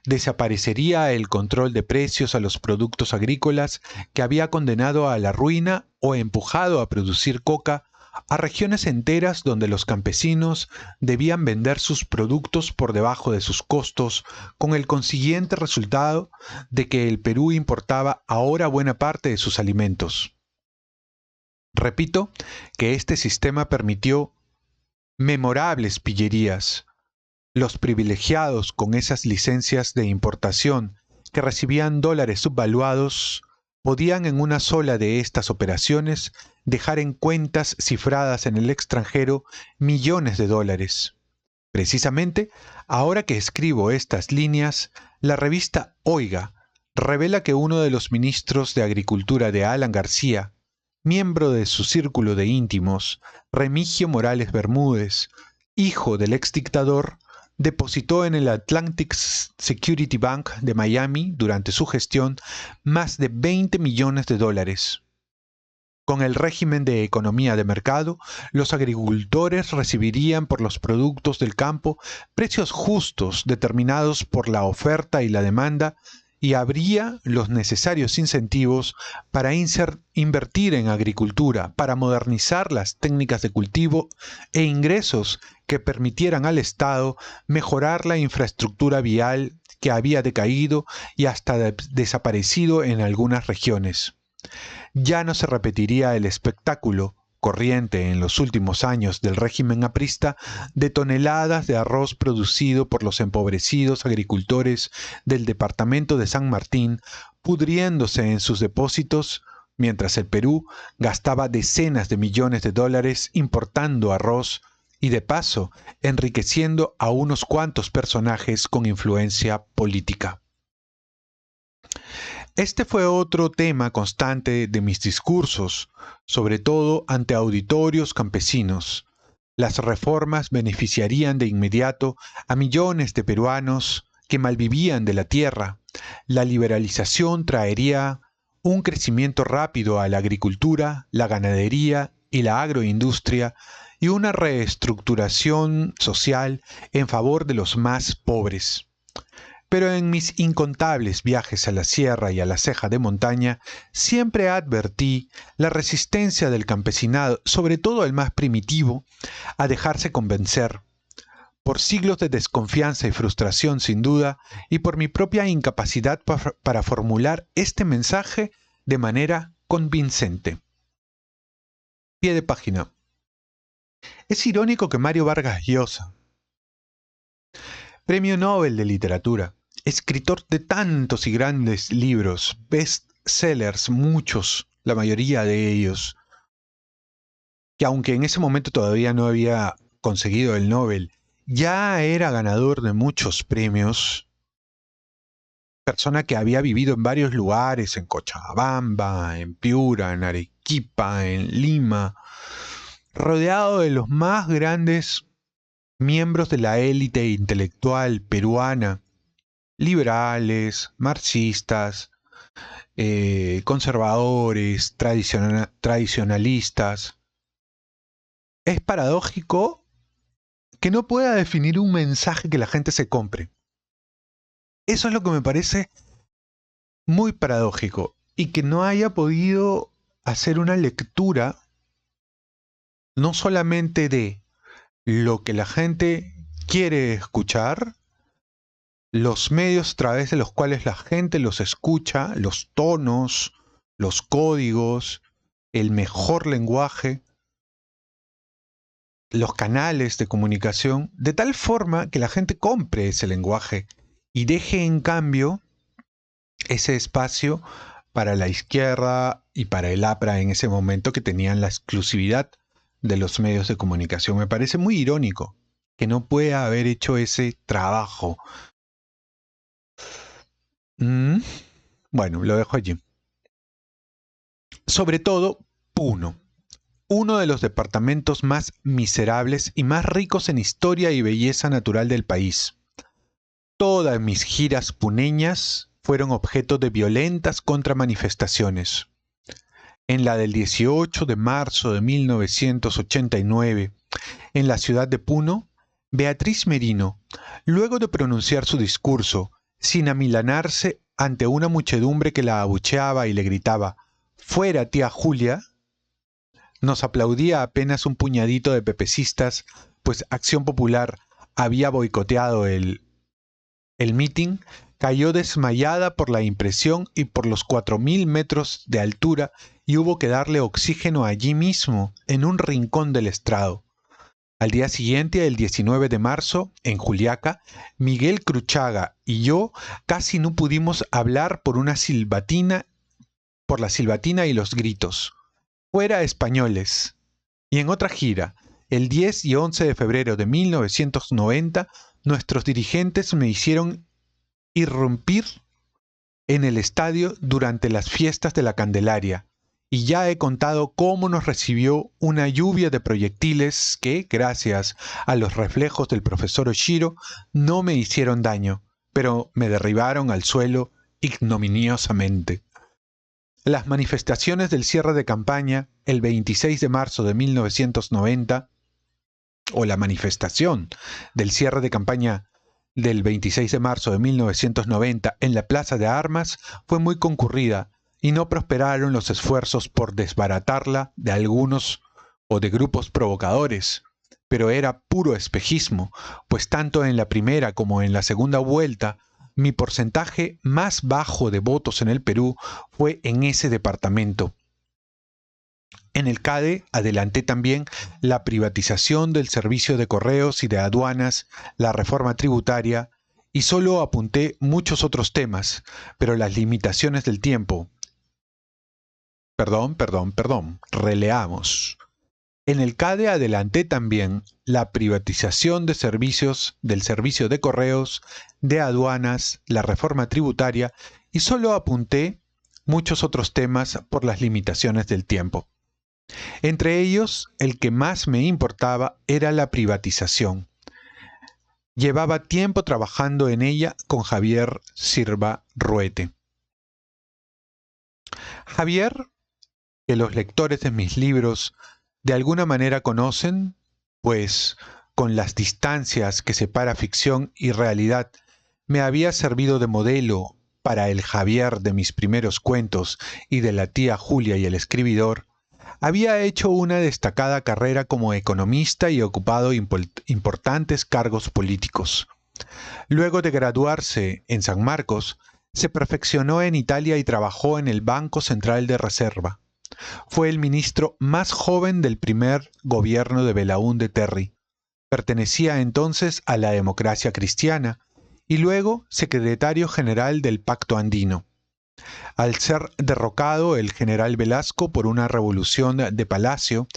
Desaparecería el control de precios a los productos agrícolas que había condenado a la ruina o empujado a producir coca a regiones enteras donde los campesinos debían vender sus productos por debajo de sus costos, con el consiguiente resultado de que el Perú importaba ahora buena parte de sus alimentos. Repito que este sistema permitió memorables pillerías. Los privilegiados con esas licencias de importación que recibían dólares subvaluados podían en una sola de estas operaciones dejar en cuentas cifradas en el extranjero millones de dólares. Precisamente, ahora que escribo estas líneas, la revista Oiga revela que uno de los ministros de Agricultura de Alan García, miembro de su círculo de íntimos, Remigio Morales Bermúdez, hijo del exdictador, depositó en el Atlantic Security Bank de Miami durante su gestión más de 20 millones de dólares. Con el régimen de economía de mercado, los agricultores recibirían por los productos del campo precios justos determinados por la oferta y la demanda, y habría los necesarios incentivos para invertir en agricultura, para modernizar las técnicas de cultivo e ingresos que permitieran al Estado mejorar la infraestructura vial que había decaído y hasta desaparecido en algunas regiones. Ya no se repetiría el espectáculo corriente en los últimos años del régimen aprista de toneladas de arroz producido por los empobrecidos agricultores del departamento de San Martín, pudriéndose en sus depósitos, mientras el Perú gastaba decenas de millones de dólares importando arroz y de paso enriqueciendo a unos cuantos personajes con influencia política. Este fue otro tema constante de mis discursos, sobre todo ante auditorios campesinos. Las reformas beneficiarían de inmediato a millones de peruanos que malvivían de la tierra. La liberalización traería un crecimiento rápido a la agricultura, la ganadería y la agroindustria y una reestructuración social en favor de los más pobres. Pero en mis incontables viajes a la sierra y a la ceja de montaña, siempre advertí la resistencia del campesinado, sobre todo el más primitivo, a dejarse convencer. Por siglos de desconfianza y frustración sin duda, y por mi propia incapacidad para formular este mensaje de manera convincente. Pie de página. Es irónico que Mario Vargas Llosa, Premio Nobel de Literatura, escritor de tantos y grandes libros, bestsellers, muchos, la mayoría de ellos, que aunque en ese momento todavía no había conseguido el Nobel ya era ganador de muchos premios, persona que había vivido en varios lugares, en Cochabamba, en Piura, en Arequipa, en Lima, rodeado de los más grandes miembros de la élite intelectual peruana, liberales, marxistas, conservadores, tradicionalistas. Es paradójico que no pueda definir un mensaje que la gente se compre. Eso es lo que me parece muy paradójico, y que no haya podido hacer una lectura no solamente de lo que la gente quiere escuchar, los medios a través de los cuales la gente los escucha, los tonos, los códigos, el mejor lenguaje, los canales de comunicación, de tal forma que la gente compre ese lenguaje y deje en cambio ese espacio para la izquierda y para el APRA en ese momento, que tenían la exclusividad de los medios de comunicación. Me parece muy irónico que no pueda haber hecho ese trabajo. Bueno, lo dejo allí. Sobre todo, Puno, uno de los departamentos más miserables y más ricos en historia y belleza natural del país. Todas mis giras puneñas fueron objeto de violentas contramanifestaciones. En la del 18 de marzo de 1989, en la ciudad de Puno, Beatriz Merino, luego de pronunciar su discurso, sin amilanarse ante una muchedumbre que la abucheaba y le gritaba «¡Fuera, tía Julia!», nos aplaudía apenas un puñadito de pepecistas, pues Acción Popular había boicoteado el mitin, cayó desmayada por la impresión y por los 4.000 metros de altura, y hubo que darle oxígeno allí mismo, en un rincón del estrado. Al día siguiente, el 19 de marzo, en Juliaca, Miguel Cruchaga y yo casi no pudimos hablar por la silbatina y los gritos. ¡Fuera españoles! Y en otra gira, el 10 y 11 de febrero de 1990, nuestros dirigentes me hicieron irrumpir en el estadio durante las fiestas de la Candelaria, y ya he contado cómo nos recibió una lluvia de proyectiles que, gracias a los reflejos del profesor Oshiro, no me hicieron daño, pero me derribaron al suelo ignominiosamente. Las manifestaciones del cierre de campaña, el 26 de marzo de 1990, o la manifestación del cierre de campaña del 26 de marzo de 1990 en la Plaza de Armas, fue muy concurrida, y no prosperaron los esfuerzos por desbaratarla de algunos o de grupos provocadores, pero era puro espejismo, pues tanto en la primera como en la segunda vuelta, mi porcentaje más bajo de votos en el Perú fue en ese departamento. En el CADE adelanté también la privatización del servicio de correos y de aduanas, la reforma tributaria, y solo apunté muchos otros temas, pero las limitaciones del tiempo. Releamos. En el CADE adelanté también la privatización de servicios del servicio de correos, de aduanas, la reforma tributaria, y solo apunté muchos otros temas por las limitaciones del tiempo. Entre ellos, el que más me importaba era la privatización. Llevaba tiempo trabajando en ella con Javier Sirva Ruete. Javier, que los lectores de mis libros de alguna manera conocen, pues con las distancias que separa ficción y realidad, me había servido de modelo para el Javier de mis primeros cuentos y de la tía Julia y el escribidor. Había hecho una destacada carrera como economista y ocupado importantes cargos políticos. Luego de graduarse en San Marcos, se perfeccionó en Italia y trabajó en el Banco Central de Reserva. Fue el ministro más joven del primer gobierno de Belaúnde Terry. Pertenecía entonces a la democracia cristiana y luego secretario general del Pacto Andino. Al ser derrocado el general Velasco por una revolución de Palacio,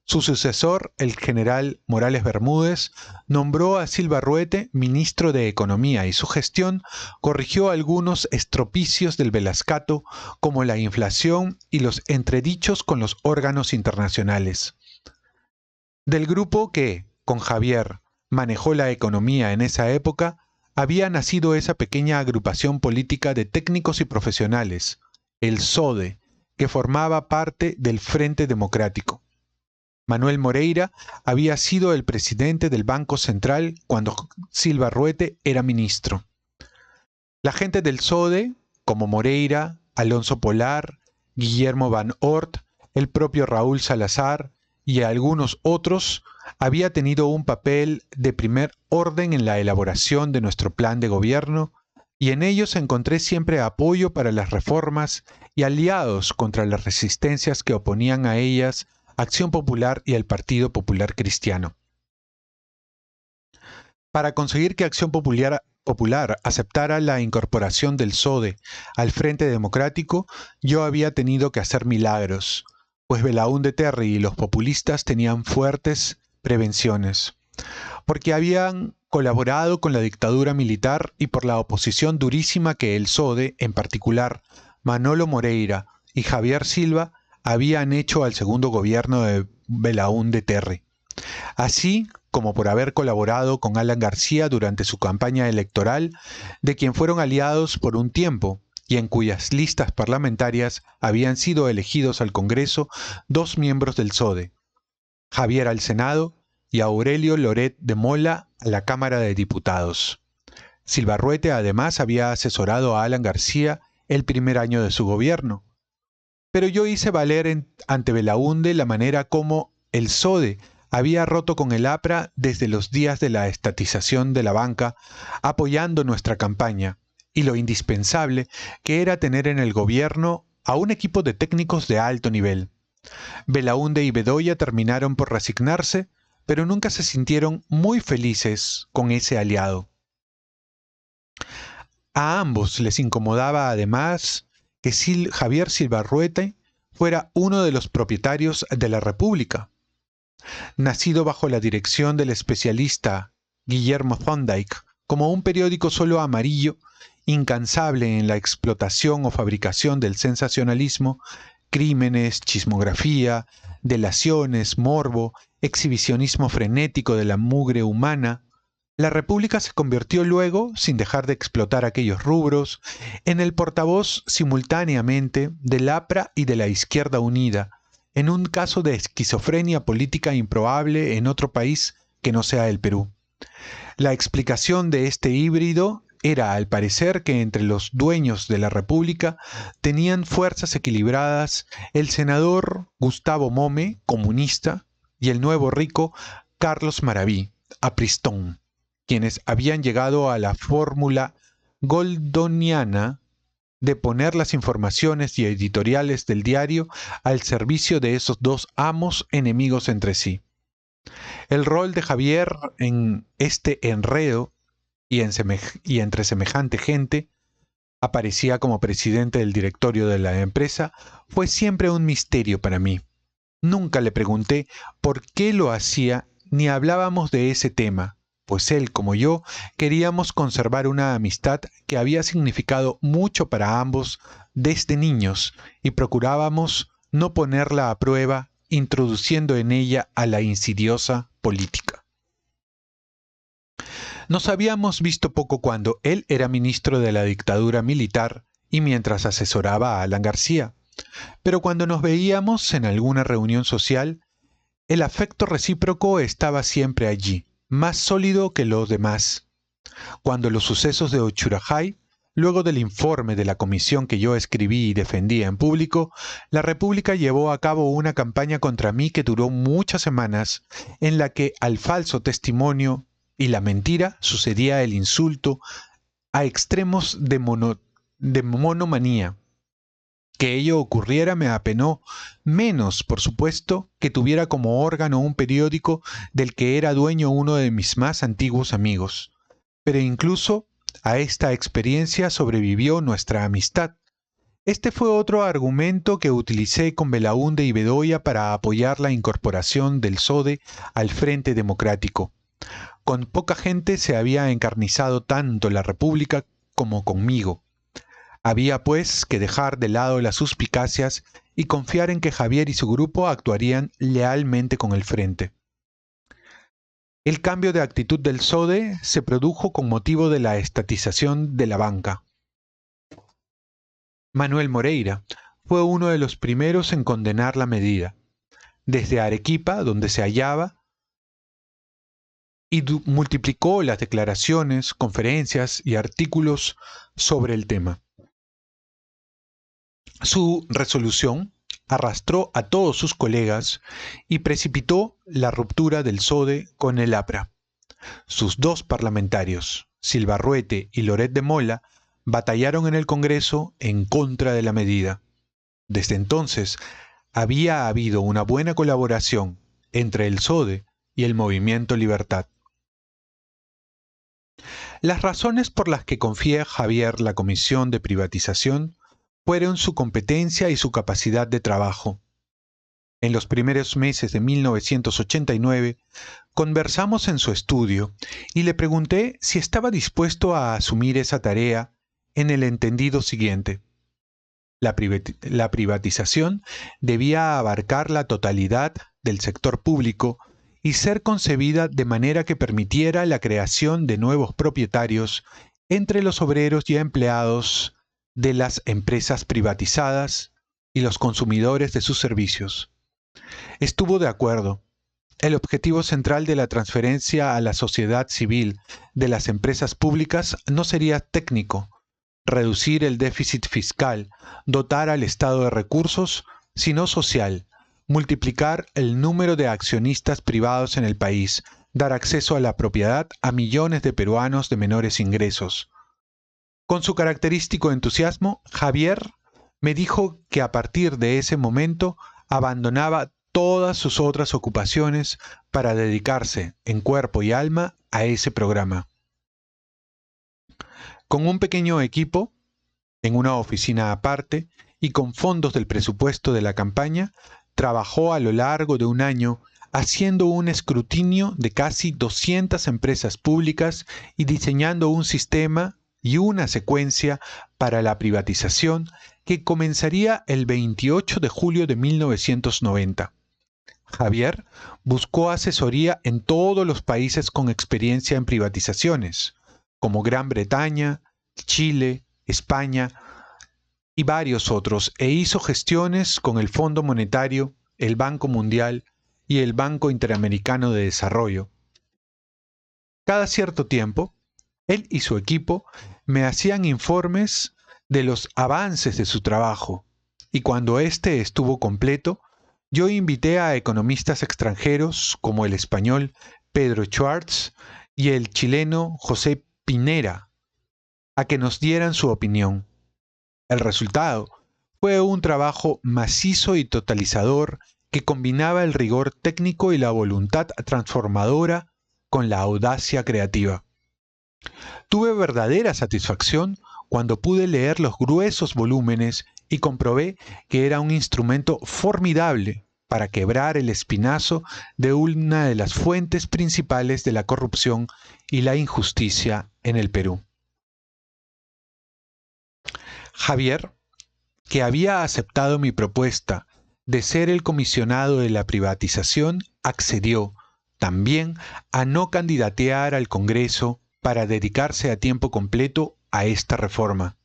Su sucesor, el general Morales Bermúdez, nombró a Silva Ruete ministro de Economía y su gestión corrigió algunos estropicios del Velascato, como la inflación y los entredichos con los órganos internacionales. Del grupo que, con Javier, manejó la economía en esa época, había nacido esa pequeña agrupación política de técnicos y profesionales, el SODE, que formaba parte del Frente Democrático. Manuel Moreira había sido el presidente del Banco Central cuando Silva Ruete era ministro. La gente del SODE, como Moreira, Alonso Polar, Guillermo Van Ort, el propio Raúl Salazar y algunos otros, había tenido un papel de primer orden en la elaboración de nuestro plan de gobierno, y en ellos encontré siempre apoyo para las reformas y aliados contra las resistencias que oponían a ellas Acción Popular y el Partido Popular Cristiano. Para conseguir que Acción Popular aceptara la incorporación del SODE al Frente Democrático, yo había tenido que hacer milagros, pues Belaúnde Terry y los populistas tenían fuertes prevenciones, porque habían colaborado con la dictadura militar y por la oposición durísima que el SODE, en particular Manolo Moreira y Javier Silva, habían hecho al segundo gobierno de Belaúnde Terry, así como por haber colaborado con Alan García durante su campaña electoral, de quien fueron aliados por un tiempo y en cuyas listas parlamentarias habían sido elegidos al Congreso 2 miembros del SODE, Javier al Senado y Aurelio Loret de Mola a la Cámara de Diputados. Silva Ruete además había asesorado a Alan García el primer año de su gobierno. Pero yo hice valer ante Belaúnde la manera como el SODE había roto con el APRA desde los días de la estatización de la banca, apoyando nuestra campaña, y lo indispensable que era tener en el gobierno a un equipo de técnicos de alto nivel. Belaúnde y Bedoya terminaron por resignarse, pero nunca se sintieron muy felices con ese aliado. A ambos les incomodaba además que Javier Silva Ruete fuera uno de los propietarios de la República. Nacido bajo la dirección del especialista Guillermo Thorndike como un periódico solo amarillo, incansable en la explotación o fabricación del sensacionalismo, crímenes, chismografía, delaciones, morbo, exhibicionismo frenético de la mugre humana, la República se convirtió luego, sin dejar de explotar aquellos rubros, en el portavoz simultáneamente del APRA y de la Izquierda Unida, en un caso de esquizofrenia política improbable en otro país que no sea el Perú. La explicación de este híbrido era, al parecer, que entre los dueños de la República tenían fuerzas equilibradas el senador Gustavo Mome, comunista, y el nuevo rico Carlos Maraví, apristón, quienes habían llegado a la fórmula goldoniana de poner las informaciones y editoriales del diario al servicio de esos dos amos enemigos entre sí. El rol de Javier en este enredo y entre semejante gente, aparecía como presidente del directorio de la empresa, fue siempre un misterio para mí. Nunca le pregunté por qué lo hacía ni hablábamos de ese tema, pues él como yo queríamos conservar una amistad que había significado mucho para ambos desde niños y procurábamos no ponerla a prueba introduciendo en ella a la insidiosa política. Nos habíamos visto poco cuando él era ministro de la dictadura militar y mientras asesoraba a Alan García, pero cuando nos veíamos en alguna reunión social, el afecto recíproco estaba siempre allí, más sólido que los demás. Cuando los sucesos de Ochurajay, luego del informe de la comisión que yo escribí y defendía en público, la República llevó a cabo una campaña contra mí que duró muchas semanas, en la que al falso testimonio y la mentira sucedía el insulto a extremos de monomanía. Que ello ocurriera me apenó, menos, por supuesto, que tuviera como órgano un periódico del que era dueño uno de mis más antiguos amigos. Pero incluso a esta experiencia sobrevivió nuestra amistad, Este fue otro argumento que utilicé con Belaúnde y Bedoya para apoyar la incorporación del SODE al Frente Democrático. Con poca gente se había encarnizado tanto la República como conmigo. Había, pues, que dejar de lado las suspicacias y confiar en que Javier y su grupo actuarían lealmente con el Frente. El cambio de actitud del SODE se produjo con motivo de la estatización de la banca. Manuel Moreira fue uno de los primeros en condenar la medida, desde Arequipa, donde se hallaba, y multiplicó las declaraciones, conferencias y artículos sobre el tema. Su resolución arrastró a todos sus colegas y precipitó la ruptura del SODE con el APRA. Sus dos parlamentarios, Silva Ruete y Loret de Mola, batallaron en el Congreso en contra de la medida. Desde entonces, había habido una buena colaboración entre el SODE y el Movimiento Libertad. Las razones por las que confía Javier la Comisión de Privatización fueron su competencia y su capacidad de trabajo. En los primeros meses de 1989, conversamos en su estudio y le pregunté si estaba dispuesto a asumir esa tarea en el entendido siguiente. La privatización debía abarcar la totalidad del sector público y ser concebida de manera que permitiera la creación de nuevos propietarios entre los obreros y empleados de las empresas privatizadas y los consumidores de sus servicios. Estuvo de acuerdo. El objetivo central de la transferencia a la sociedad civil de las empresas públicas no sería técnico, reducir el déficit fiscal, dotar al Estado de recursos, sino social, multiplicar el número de accionistas privados en el país, dar acceso a la propiedad a millones de peruanos de menores ingresos. Con su característico entusiasmo, Javier me dijo que a partir de ese momento abandonaba todas sus otras ocupaciones para dedicarse en cuerpo y alma a ese programa. Con un pequeño equipo, en una oficina aparte y con fondos del presupuesto de la campaña, trabajó a lo largo de un año haciendo un escrutinio de casi 200 empresas públicas y diseñando un sistema y una secuencia para la privatización que comenzaría el 28 de julio de 1990. Javier buscó asesoría en todos los países con experiencia en privatizaciones, como Gran Bretaña, Chile, España y varios otros, e hizo gestiones con el Fondo Monetario, el Banco Mundial y el Banco Interamericano de Desarrollo. Cada cierto tiempo, él y su equipo me hacían informes de los avances de su trabajo, y cuando éste estuvo completo, yo invité a economistas extranjeros como el español Pedro Schwartz y el chileno José Pinera a que nos dieran su opinión. El resultado fue un trabajo macizo y totalizador que combinaba el rigor técnico y la voluntad transformadora con la audacia creativa. Tuve verdadera satisfacción cuando pude leer los gruesos volúmenes y comprobé que era un instrumento formidable para quebrar el espinazo de una de las fuentes principales de la corrupción y la injusticia en el Perú. Javier, que había aceptado mi propuesta de ser el comisionado de la privatización, accedió también a no candidatear al Congreso para dedicarse a tiempo completo a esta reforma.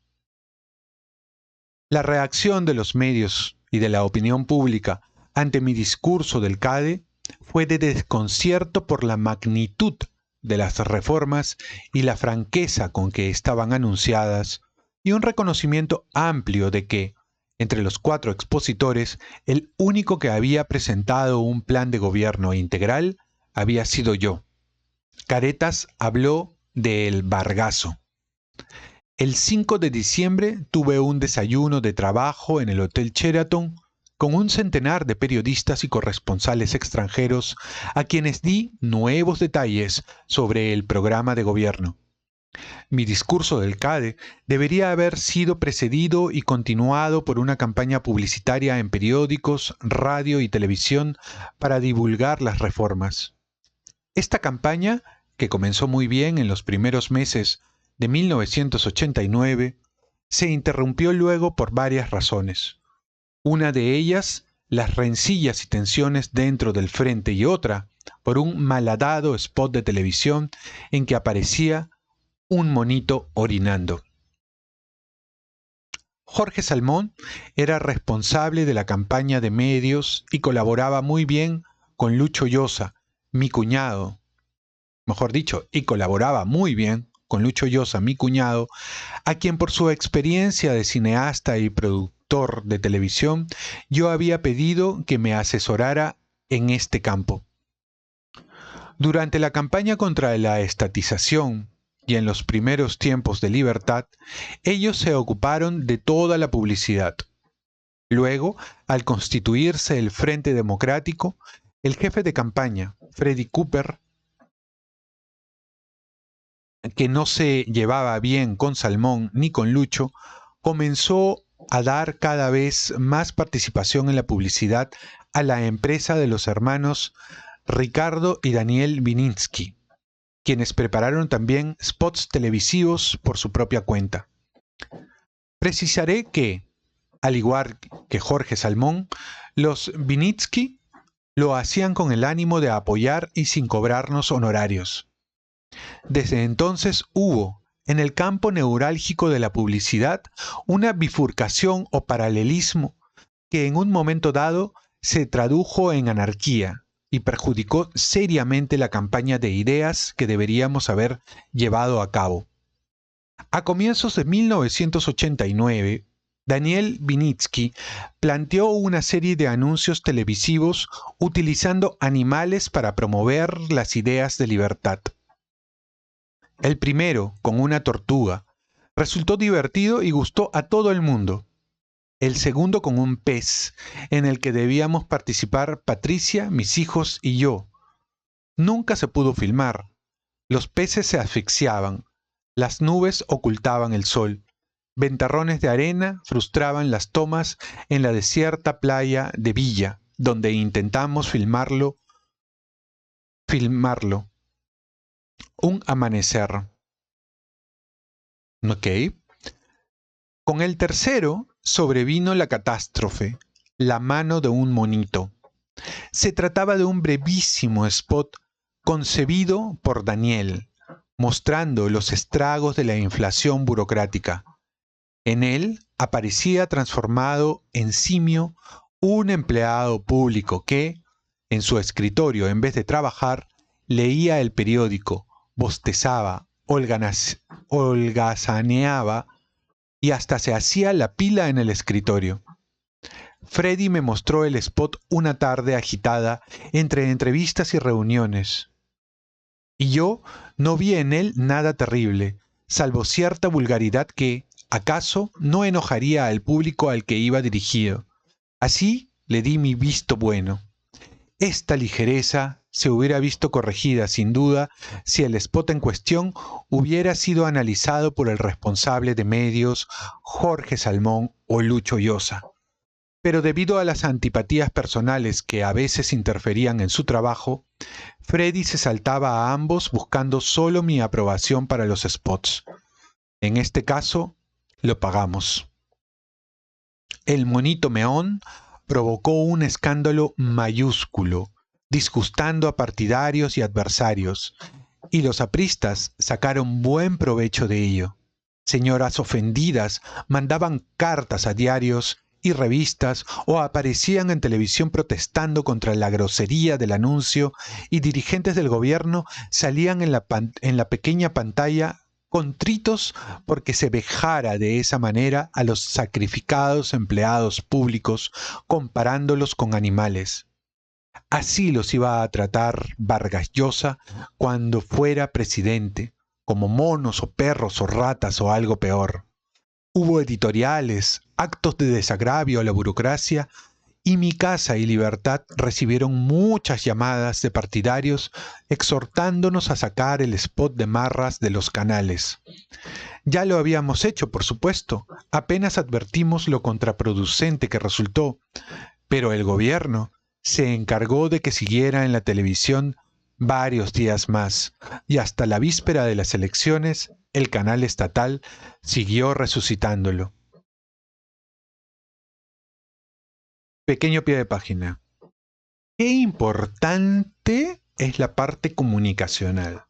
La reacción de los medios y de la opinión pública ante mi discurso del CADE fue de desconcierto por la magnitud de las reformas y la franqueza con que estaban anunciadas, y un reconocimiento amplio de que, entre los 4 expositores, el único que había presentado un plan de gobierno integral había sido yo. Caretas habló del Vargazo. El 5 de diciembre tuve un desayuno de trabajo en el Hotel Sheraton con un centenar de periodistas y corresponsales extranjeros a quienes di nuevos detalles sobre el programa de gobierno. Mi discurso del CADE debería haber sido precedido y continuado por una campaña publicitaria en periódicos, radio y televisión para divulgar las reformas. Esta campaña, que comenzó muy bien en los primeros meses de 1989, se interrumpió luego por varias razones. Una de ellas, las rencillas y tensiones dentro del frente, y otra, por un malhadado spot de televisión en que aparecía un monito orinando. Jorge Salmón era responsable de la campaña de medios y colaboraba muy bien con Lucho Llosa, mi cuñado. Mejor dicho, y colaboraba muy bien con Lucho Llosa, mi cuñado, a quien por su experiencia de cineasta y productor de televisión, yo había pedido que me asesorara en este campo. Durante la campaña contra la estatización y en los primeros tiempos de Libertad, ellos se ocuparon de toda la publicidad. Luego, al constituirse el Frente Democrático, el jefe de campaña, Freddy Cooper, que no se llevaba bien con Salmón ni con Lucho, comenzó a dar cada vez más participación en la publicidad a la empresa de los hermanos Ricardo y Daniel Vininsky, quienes prepararon también spots televisivos por su propia cuenta. Precisaré que, al igual que Jorge Salmón, los Vininsky lo hacían con el ánimo de apoyar y sin cobrarnos honorarios. Desde entonces hubo, en el campo neurálgico de la publicidad, una bifurcación o paralelismo que en un momento dado se tradujo en anarquía y perjudicó seriamente la campaña de ideas que deberíamos haber llevado a cabo. A comienzos de 1989, Daniel Vinitsky planteó una serie de anuncios televisivos utilizando animales para promover las ideas de libertad. El primero, con una tortuga, resultó divertido y gustó a todo el mundo. El segundo con un pez, en el que debíamos participar Patricia, mis hijos y yo. Nunca se pudo filmar. Los peces se asfixiaban, las nubes ocultaban el sol, ventarrones de arena frustraban las tomas en la desierta playa de Villa, donde intentamos filmarlo. Un amanecer. Ok. Con el tercero sobrevino la catástrofe, la mano de un monito. Se trataba de un brevísimo spot concebido por Daniel, mostrando los estragos de la inflación burocrática. En él aparecía transformado en simio un empleado público que, en su escritorio, en vez de trabajar, leía el periódico, bostezaba, holgazaneaba y hasta se hacía la pila en el escritorio. Freddy me mostró el spot una tarde agitada entre entrevistas y reuniones. Y yo no vi en él nada terrible, salvo cierta vulgaridad que, acaso, no enojaría al público al que iba dirigido. Así le di mi visto bueno. Esta ligereza se hubiera visto corregida, sin duda, si el spot en cuestión hubiera sido analizado por el responsable de medios, Jorge Salmón o Lucho Llosa. Pero debido a las antipatías personales que a veces interferían en su trabajo, Freddy se saltaba a ambos buscando solo mi aprobación para los spots. En este caso, lo pagamos. El monito meón provocó un escándalo mayúsculo, disgustando a partidarios y adversarios, y los apristas sacaron buen provecho de ello. Señoras ofendidas mandaban cartas a diarios y revistas o aparecían en televisión protestando contra la grosería del anuncio, y dirigentes del gobierno salían en la pequeña pantalla contritos porque se vejara de esa manera a los sacrificados empleados públicos, comparándolos con animales. Así los iba a tratar Vargas Llosa cuando fuera presidente, como monos o perros o ratas o algo peor. Hubo editoriales, actos de desagravio a la burocracia y Mi Casa y Libertad recibieron muchas llamadas de partidarios exhortándonos a sacar el spot de marras de los canales. Ya lo habíamos hecho, por supuesto, apenas advertimos lo contraproducente que resultó, pero el gobierno se encargó de que siguiera en la televisión varios días más, y hasta la víspera de las elecciones, el canal estatal siguió resucitándolo. Pequeño pie de página. Qué importante es la parte comunicacional.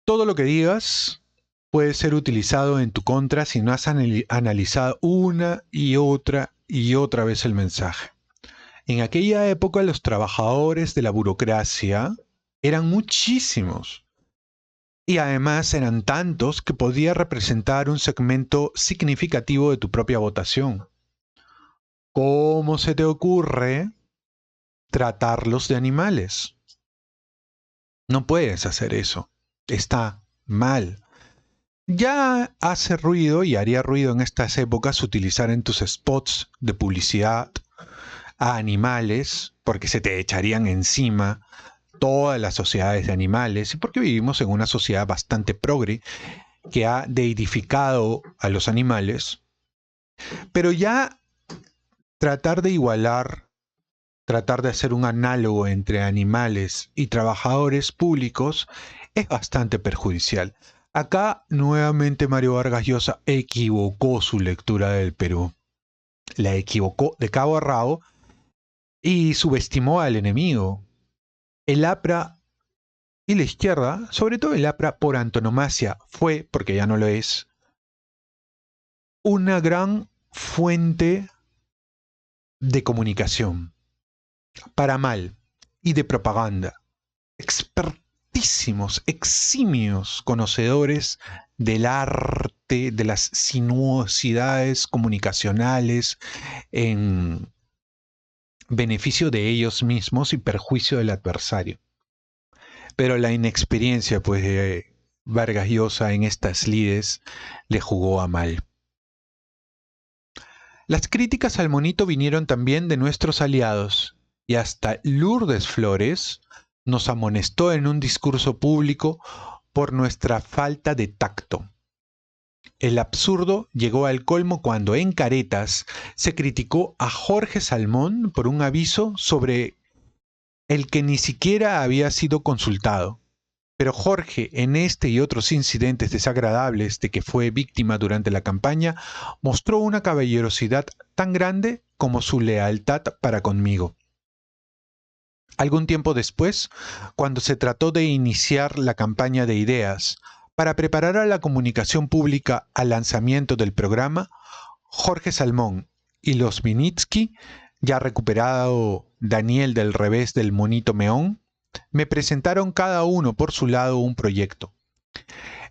Todo lo que digas puede ser utilizado en tu contra si no has analizado una y otra vez el mensaje. En aquella época los trabajadores de la burocracia eran muchísimos y además eran tantos que podía representar un segmento significativo de tu propia votación. ¿Cómo se te ocurre tratarlos de animales? No puedes hacer eso. Está mal. Ya hace ruido y haría ruido en estas épocas utilizar en tus spots de publicidad a animales, porque se te echarían encima todas las sociedades de animales, y porque vivimos en una sociedad bastante progre que ha deidificado a los animales. Pero ya tratar de igualar, tratar de hacer un análogo entre animales y trabajadores públicos es bastante perjudicial. Acá nuevamente Mario Vargas Llosa equivocó su lectura del Perú. La equivocó de cabo a rabo y subestimó al enemigo. El APRA y la izquierda, sobre todo el APRA por antonomasia, fue, porque ya no lo es, una gran fuente de comunicación, para mal, y de propaganda. Expertísimos, eximios conocedores del arte, de las sinuosidades comunicacionales en beneficio de ellos mismos y perjuicio del adversario. Pero la inexperiencia, pues, de Vargas Llosa en estas lides le jugó a mal. Las críticas al monito vinieron también de nuestros aliados, y hasta Lourdes Flores nos amonestó en un discurso público por nuestra falta de tacto. El absurdo llegó al colmo cuando en Caretas se criticó a Jorge Salmón por un aviso sobre el que ni siquiera había sido consultado. Pero Jorge, en este y otros incidentes desagradables de que fue víctima durante la campaña, mostró una caballerosidad tan grande como su lealtad para conmigo. Algún tiempo después, cuando se trató de iniciar la campaña de ideas para preparar a la comunicación pública al lanzamiento del programa, Jorge Salmón y los Vinitsky, ya recuperado Daniel del revés del monito meón, me presentaron cada uno por su lado un proyecto.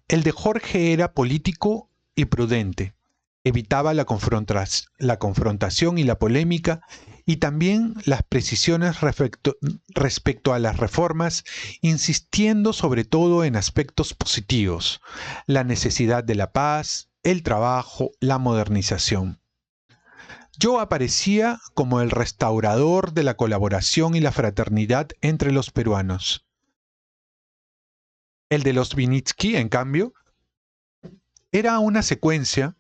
El de Jorge era político y prudente, evitaba la confrontación y la polémica y también las precisiones respecto a las reformas, insistiendo sobre todo en aspectos positivos, la necesidad de la paz, el trabajo, la modernización. Yo aparecía como el restaurador de la colaboración y la fraternidad entre los peruanos. El de los Vinitsky, en cambio, era una secuencia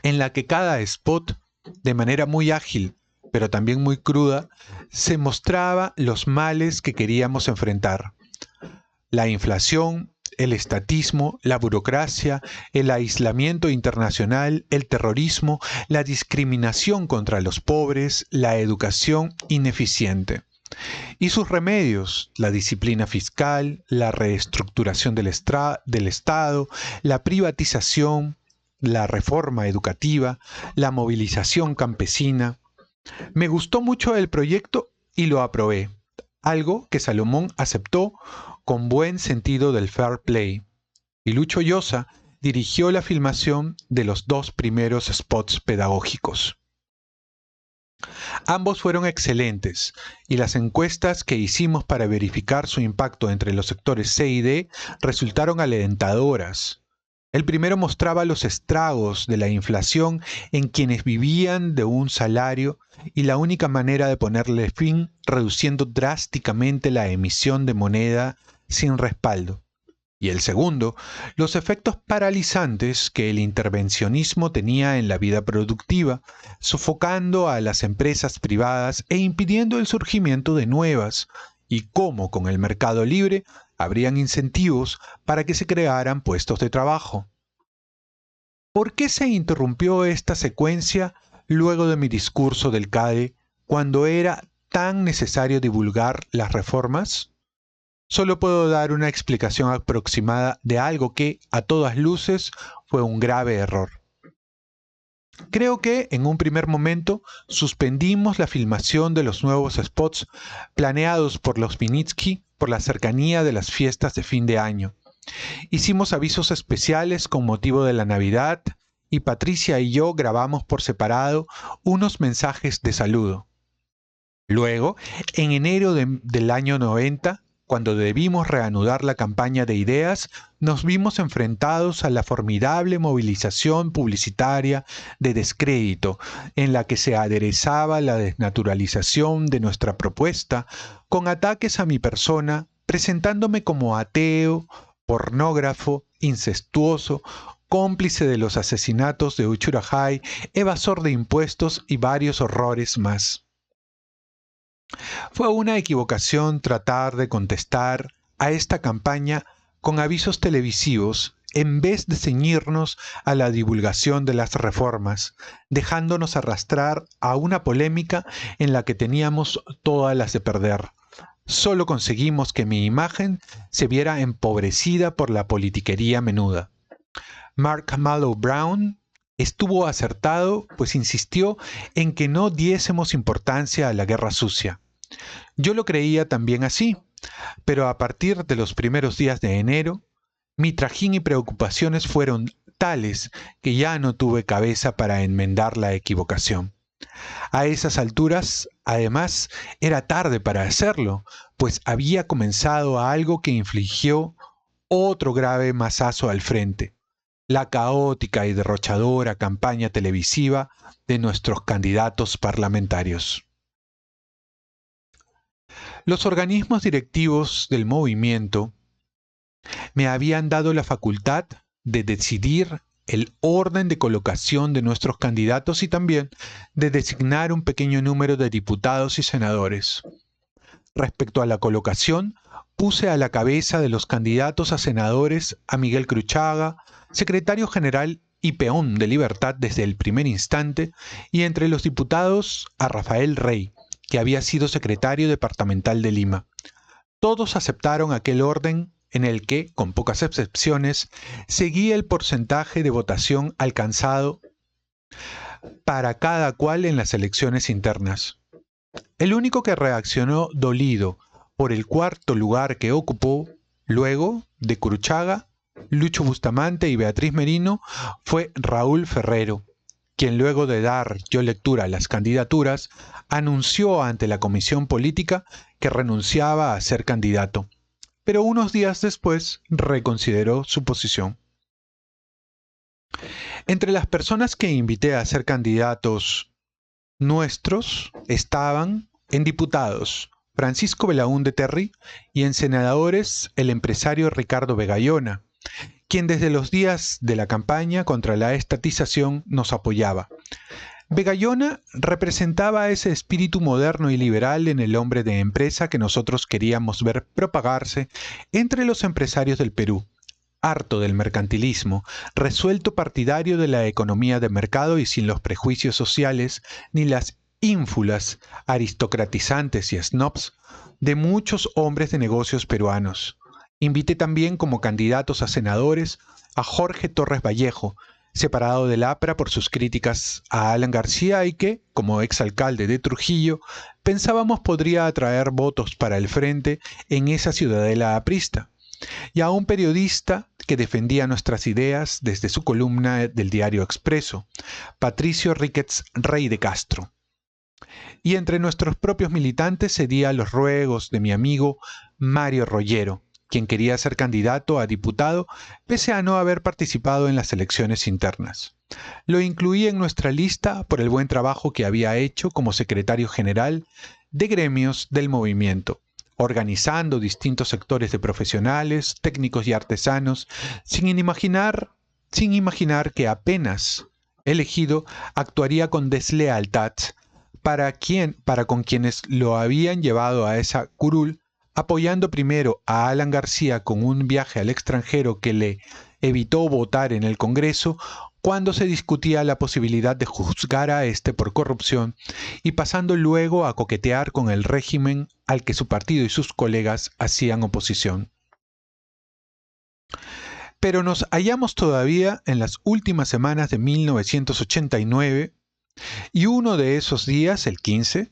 en la que cada spot, de manera muy ágil, pero también muy cruda, se mostraba los males que queríamos enfrentar. La inflación, el estatismo, la burocracia, el aislamiento internacional, el terrorismo, la discriminación contra los pobres, la educación ineficiente. Y sus remedios, la disciplina fiscal, la reestructuración del Estado, la privatización, la reforma educativa, la movilización campesina. Me gustó mucho el proyecto y lo aprobé, algo que Salomón aceptó con buen sentido del fair play, y Lucho Llosa dirigió la filmación de los 2 primeros spots pedagógicos. Ambos fueron excelentes, y las encuestas que hicimos para verificar su impacto entre los sectores C y D resultaron alentadoras. El primero mostraba los estragos de la inflación en quienes vivían de un salario y la única manera de ponerle fin reduciendo drásticamente la emisión de moneda sin respaldo. Y el segundo, los efectos paralizantes que el intervencionismo tenía en la vida productiva, sofocando a las empresas privadas e impidiendo el surgimiento de nuevas, y cómo con el mercado libre habrían incentivos para que se crearan puestos de trabajo. ¿Por qué se interrumpió esta secuencia luego de mi discurso del CADE cuando era tan necesario divulgar las reformas? Solo puedo dar una explicación aproximada de algo que, a todas luces, fue un grave error. Creo que, en un primer momento, suspendimos la filmación de los nuevos spots planeados por los Vinitsky por la cercanía de las fiestas de fin de año. Hicimos avisos especiales con motivo de la Navidad y Patricia y yo grabamos por separado unos mensajes de saludo. Luego, en enero del año 90, cuando debimos reanudar la campaña de ideas, nos vimos enfrentados a la formidable movilización publicitaria de descrédito, en la que se aderezaba la desnaturalización de nuestra propuesta, con ataques a mi persona, presentándome como ateo, pornógrafo, incestuoso, cómplice de los asesinatos de Uchurajay, evasor de impuestos y varios horrores más. Fue una equivocación tratar de contestar a esta campaña con avisos televisivos en vez de ceñirnos a la divulgación de las reformas, dejándonos arrastrar a una polémica en la que teníamos todas las de perder. Solo conseguimos que mi imagen se viera empobrecida por la politiquería menuda. Mark Mallow Brown estuvo acertado, pues insistió en que no diésemos importancia a la guerra sucia. Yo lo creía también así, pero a partir de los primeros días de enero, mi trajín y preocupaciones fueron tales que ya no tuve cabeza para enmendar la equivocación. A esas alturas, además, era tarde para hacerlo, pues había comenzado algo que infligió otro grave mazazo al frente: la caótica y derrochadora campaña televisiva de nuestros candidatos parlamentarios. Los organismos directivos del movimiento me habían dado la facultad de decidir el orden de colocación de nuestros candidatos y también de designar un pequeño número de diputados y senadores. Respecto a la colocación, puse a la cabeza de los candidatos a senadores a Miguel Cruchaga, secretario general y peón de Libertad desde el primer instante, y entre los diputados a Rafael Rey, que había sido secretario departamental de Lima. Todos aceptaron aquel orden en el que, con pocas excepciones, seguía el porcentaje de votación alcanzado para cada cual en las elecciones internas. El único que reaccionó dolido por el cuarto lugar que ocupó, luego de Cruchaga, Lucho Bustamante y Beatriz Merino, fue Raúl Ferrero, quien luego de dar yo lectura a las candidaturas, anunció ante la comisión política que renunciaba a ser candidato, pero unos días después reconsideró su posición. Entre las personas que invité a ser candidatos nuestros estaban, en diputados, Francisco Belaúnde Terry, y en senadores el empresario Ricardo Vegallona, quien desde los días de la campaña contra la estatización nos apoyaba. Vegallona representaba ese espíritu moderno y liberal en el hombre de empresa que nosotros queríamos ver propagarse entre los empresarios del Perú, harto del mercantilismo, resuelto partidario de la economía de mercado y sin los prejuicios sociales ni las ínfulas aristocratizantes y snobs de muchos hombres de negocios peruanos. Invité también como candidatos a senadores a Jorge Torres Vallejo, separado del APRA por sus críticas a Alan García y que, como exalcalde de Trujillo, pensábamos podría atraer votos para el frente en esa ciudadela aprista, y a un periodista que defendía nuestras ideas desde su columna del diario Expreso, Patricio Riquets Rey de Castro. Y entre nuestros propios militantes cedía a los ruegos de mi amigo Mario Rollero, quien quería ser candidato a diputado pese a no haber participado en las elecciones internas. Lo incluí en nuestra lista por el buen trabajo que había hecho como secretario general de gremios del movimiento, organizando distintos sectores de profesionales, técnicos y artesanos, sin imaginar que apenas elegido actuaría con deslealtad para con quienes lo habían llevado a esa curul, apoyando primero a Alan García con un viaje al extranjero que le evitó votar en el Congreso cuando se discutía la posibilidad de juzgar a este por corrupción, y pasando luego a coquetear con el régimen al que su partido y sus colegas hacían oposición. Pero nos hallamos todavía en las últimas semanas de 1989, y uno de esos días, el 15,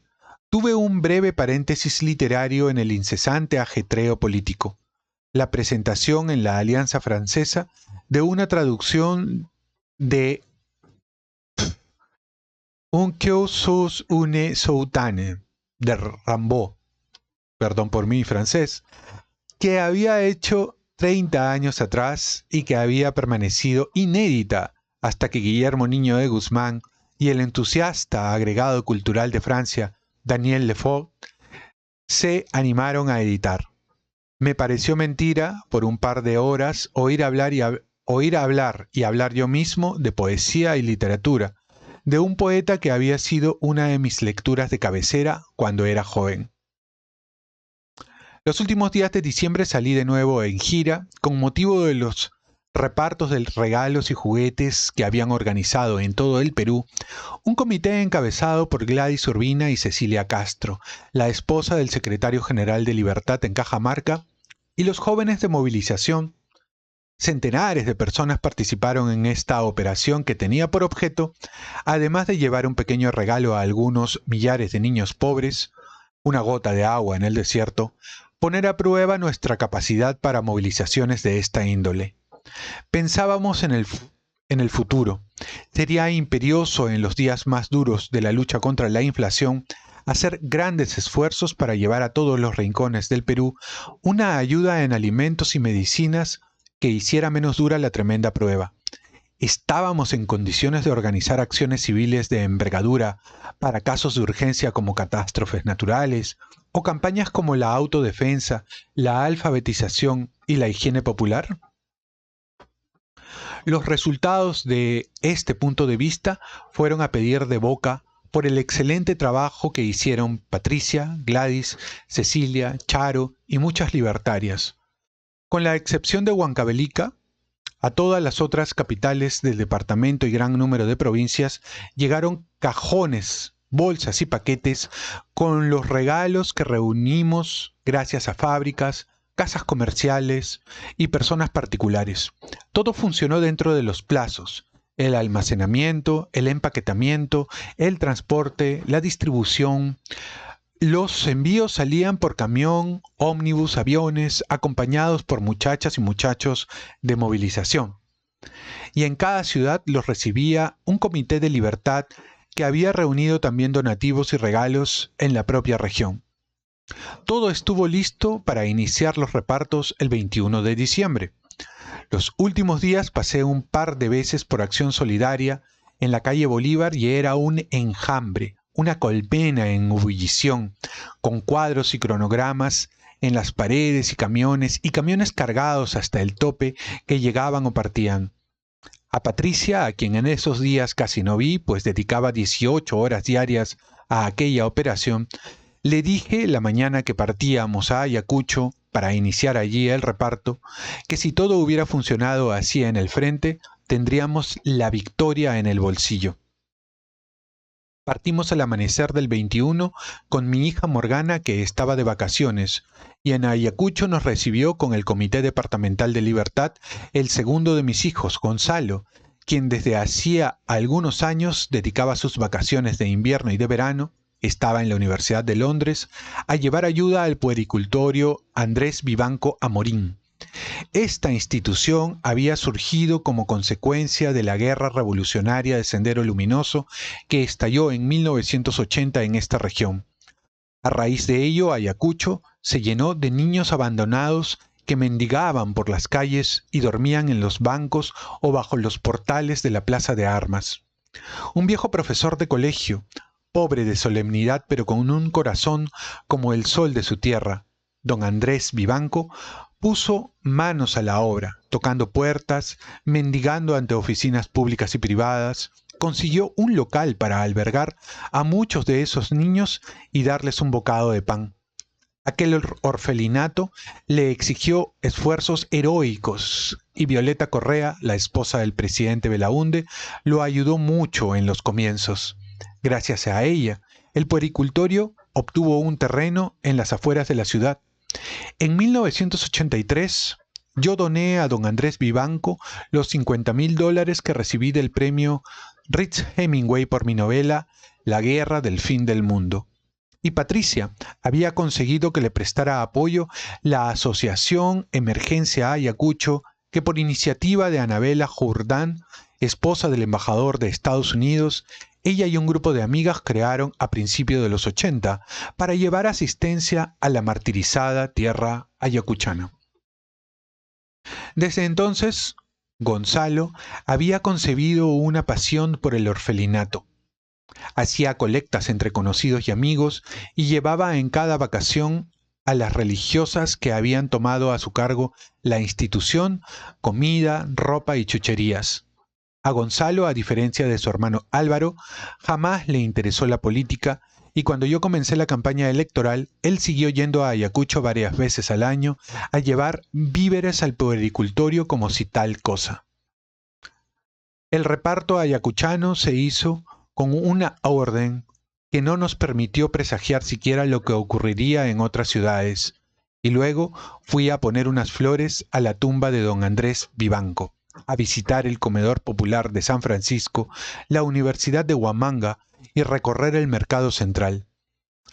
tuve un breve paréntesis literario en el incesante ajetreo político, la presentación en la Alianza Francesa de una traducción de Un que sos une soutane, de Rimbaud, perdón por mi francés, que había hecho 30 años atrás y que había permanecido inédita hasta que Guillermo Niño de Guzmán y el entusiasta agregado cultural de Francia, Daniel Lefort, se animaron a editar. Me pareció mentira, por un par de horas, oír hablar y hablar yo mismo de poesía y literatura, de un poeta que había sido una de mis lecturas de cabecera cuando era joven. Los últimos días de diciembre salí de nuevo en gira con motivo de los repartos de regalos y juguetes que habían organizado en todo el Perú un comité encabezado por Gladys Urbina y Cecilia Castro, la esposa del secretario general de Libertad en Cajamarca, y los jóvenes de movilización. Centenares de personas participaron en esta operación que tenía por objeto, además de llevar un pequeño regalo a algunos millares de niños pobres, una gota de agua en el desierto, poner a prueba nuestra capacidad para movilizaciones de esta índole. Pensábamos en el futuro. Sería imperioso en los días más duros de la lucha contra la inflación hacer grandes esfuerzos para llevar a todos los rincones del Perú una ayuda en alimentos y medicinas que hiciera menos dura la tremenda prueba. ¿Estábamos en condiciones de organizar acciones civiles de envergadura para casos de urgencia como catástrofes naturales o campañas como la autodefensa, la alfabetización y la higiene popular? Los resultados de este punto de vista fueron a pedir de boca por el excelente trabajo que hicieron Patricia, Gladys, Cecilia, Charo y muchas libertarias. Con la excepción de Huancavelica, a todas las otras capitales del departamento y gran número de provincias llegaron cajones, bolsas y paquetes con los regalos que reunimos gracias a fábricas, casas comerciales y personas particulares. Todo funcionó dentro de los plazos: el almacenamiento, el empaquetamiento, el transporte, la distribución. Los envíos salían por camión, ómnibus, aviones, acompañados por muchachas y muchachos de movilización. Y en cada ciudad los recibía un comité de libertad que había reunido también donativos y regalos en la propia región. Todo estuvo listo para iniciar los repartos el 21 de diciembre. Los últimos días pasé un par de veces por Acción Solidaria en la calle Bolívar y era un enjambre, una colmena en ebullición, con cuadros y cronogramas en las paredes y camiones cargados hasta el tope que llegaban o partían. A Patricia, a quien en esos días casi no vi, pues dedicaba 18 horas diarias a aquella operación, le dije la mañana que partíamos a Ayacucho para iniciar allí el reparto, que si todo hubiera funcionado así en el frente, tendríamos la victoria en el bolsillo. Partimos al amanecer del 21 con mi hija Morgana, que estaba de vacaciones, y en Ayacucho nos recibió con el Comité Departamental de Libertad el segundo de mis hijos, Gonzalo, quien desde hacía algunos años dedicaba sus vacaciones de invierno y de verano, estaba en la Universidad de Londres, a llevar ayuda al puericultorio Andrés Vivanco Amorín. Esta institución había surgido como consecuencia de la guerra revolucionaria de Sendero Luminoso que estalló en 1980 en esta región. A raíz de ello, Ayacucho se llenó de niños abandonados que mendigaban por las calles y dormían en los bancos o bajo los portales de la plaza de armas. Un viejo profesor de colegio, pobre de solemnidad pero con un corazón como el sol de su tierra, don Andrés Vivanco, puso manos a la obra, tocando puertas, mendigando ante oficinas públicas y privadas, consiguió un local para albergar a muchos de esos niños y darles un bocado de pan. Aquel orfelinato le exigió esfuerzos heroicos y Violeta Correa, la esposa del presidente Belaúnde, lo ayudó mucho en los comienzos. Gracias a ella, el puericultorio obtuvo un terreno en las afueras de la ciudad. En 1983, yo doné a don Andrés Vivanco los $50,000 que recibí del premio Ritz Hemingway por mi novela La guerra del fin del mundo. Y Patricia había conseguido que le prestara apoyo la Asociación Emergencia Ayacucho, que por iniciativa de Anabela Jourdán, esposa del embajador de Estados Unidos, ella y un grupo de amigas crearon a principios de los 80 para llevar asistencia a la martirizada tierra ayacuchana. Desde entonces, Gonzalo había concebido una pasión por el orfelinato. Hacía colectas entre conocidos y amigos y llevaba en cada vacación a las religiosas que habían tomado a su cargo la institución comida, ropa y chucherías. A Gonzalo, a diferencia de su hermano Álvaro, jamás le interesó la política y cuando yo comencé la campaña electoral, él siguió yendo a Ayacucho varias veces al año a llevar víveres al puericultorio como si tal cosa. El reparto ayacuchano se hizo con una orden que no nos permitió presagiar siquiera lo que ocurriría en otras ciudades, y luego fui a poner unas flores a la tumba de don Andrés Vivanco, a visitar el comedor popular de San Francisco, la Universidad de Huamanga y recorrer el mercado central.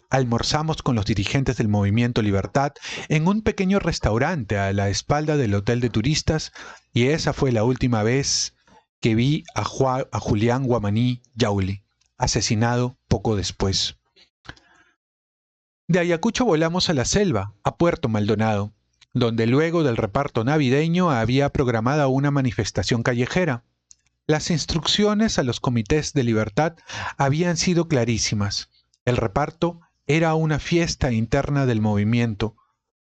Almorzamos con los dirigentes del Movimiento Libertad en un pequeño restaurante a la espalda del hotel de turistas y esa fue la última vez que vi a Julián Guamaní Yauli, asesinado poco después. De Ayacucho volamos a la selva, a Puerto Maldonado, donde luego del reparto navideño había programada una manifestación callejera. Las instrucciones a los comités de libertad habían sido clarísimas. El reparto era una fiesta interna del movimiento,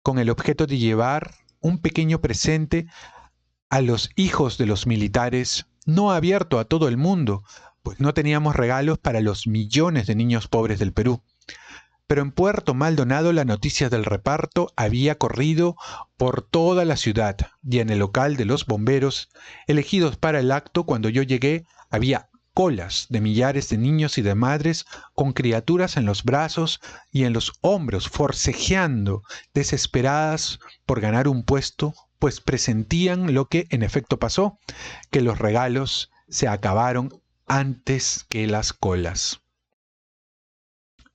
con el objeto de llevar un pequeño presente a los hijos de los militares, no abierto a todo el mundo, pues no teníamos regalos para los millones de niños pobres del Perú. Pero en Puerto Maldonado la noticia del reparto había corrido por toda la ciudad y en el local de los bomberos, elegidos para el acto cuando yo llegué, había colas de millares de niños y de madres con criaturas en los brazos y en los hombros, forcejeando, desesperadas por ganar un puesto, pues presentían lo que en efecto pasó, que los regalos se acabaron antes que las colas.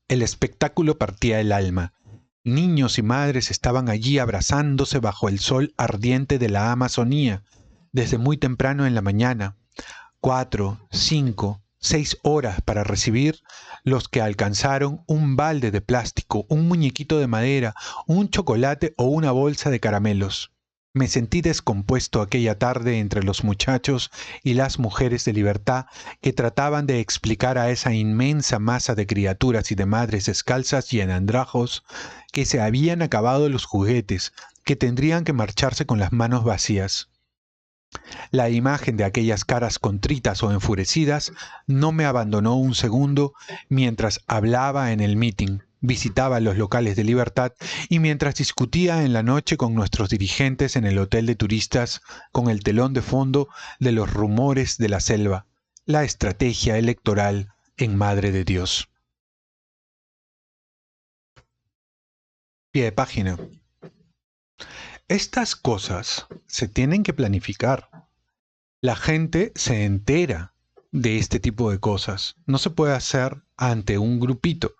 El espectáculo partía el alma. Niños y madres estaban allí abrazándose bajo el sol ardiente de la Amazonía, desde muy temprano en la mañana. 4, 5, 6 horas para recibir los que alcanzaron un balde de plástico, un muñequito de madera, un chocolate o una bolsa de caramelos. Me sentí descompuesto aquella tarde entre los muchachos y las mujeres de libertad que trataban de explicar a esa inmensa masa de criaturas y de madres descalzas y en andrajos que se habían acabado los juguetes, que tendrían que marcharse con las manos vacías. La imagen de aquellas caras contritas o enfurecidas no me abandonó un segundo mientras hablaba en el meeting, visitaba los locales de libertad y mientras discutía en la noche con nuestros dirigentes en el hotel de turistas con el telón de fondo de los rumores de la selva, la estrategia electoral en Madre de Dios. Pie de página. Estas cosas se tienen que planificar. La gente se entera de este tipo de cosas. No se puede hacer ante un grupito.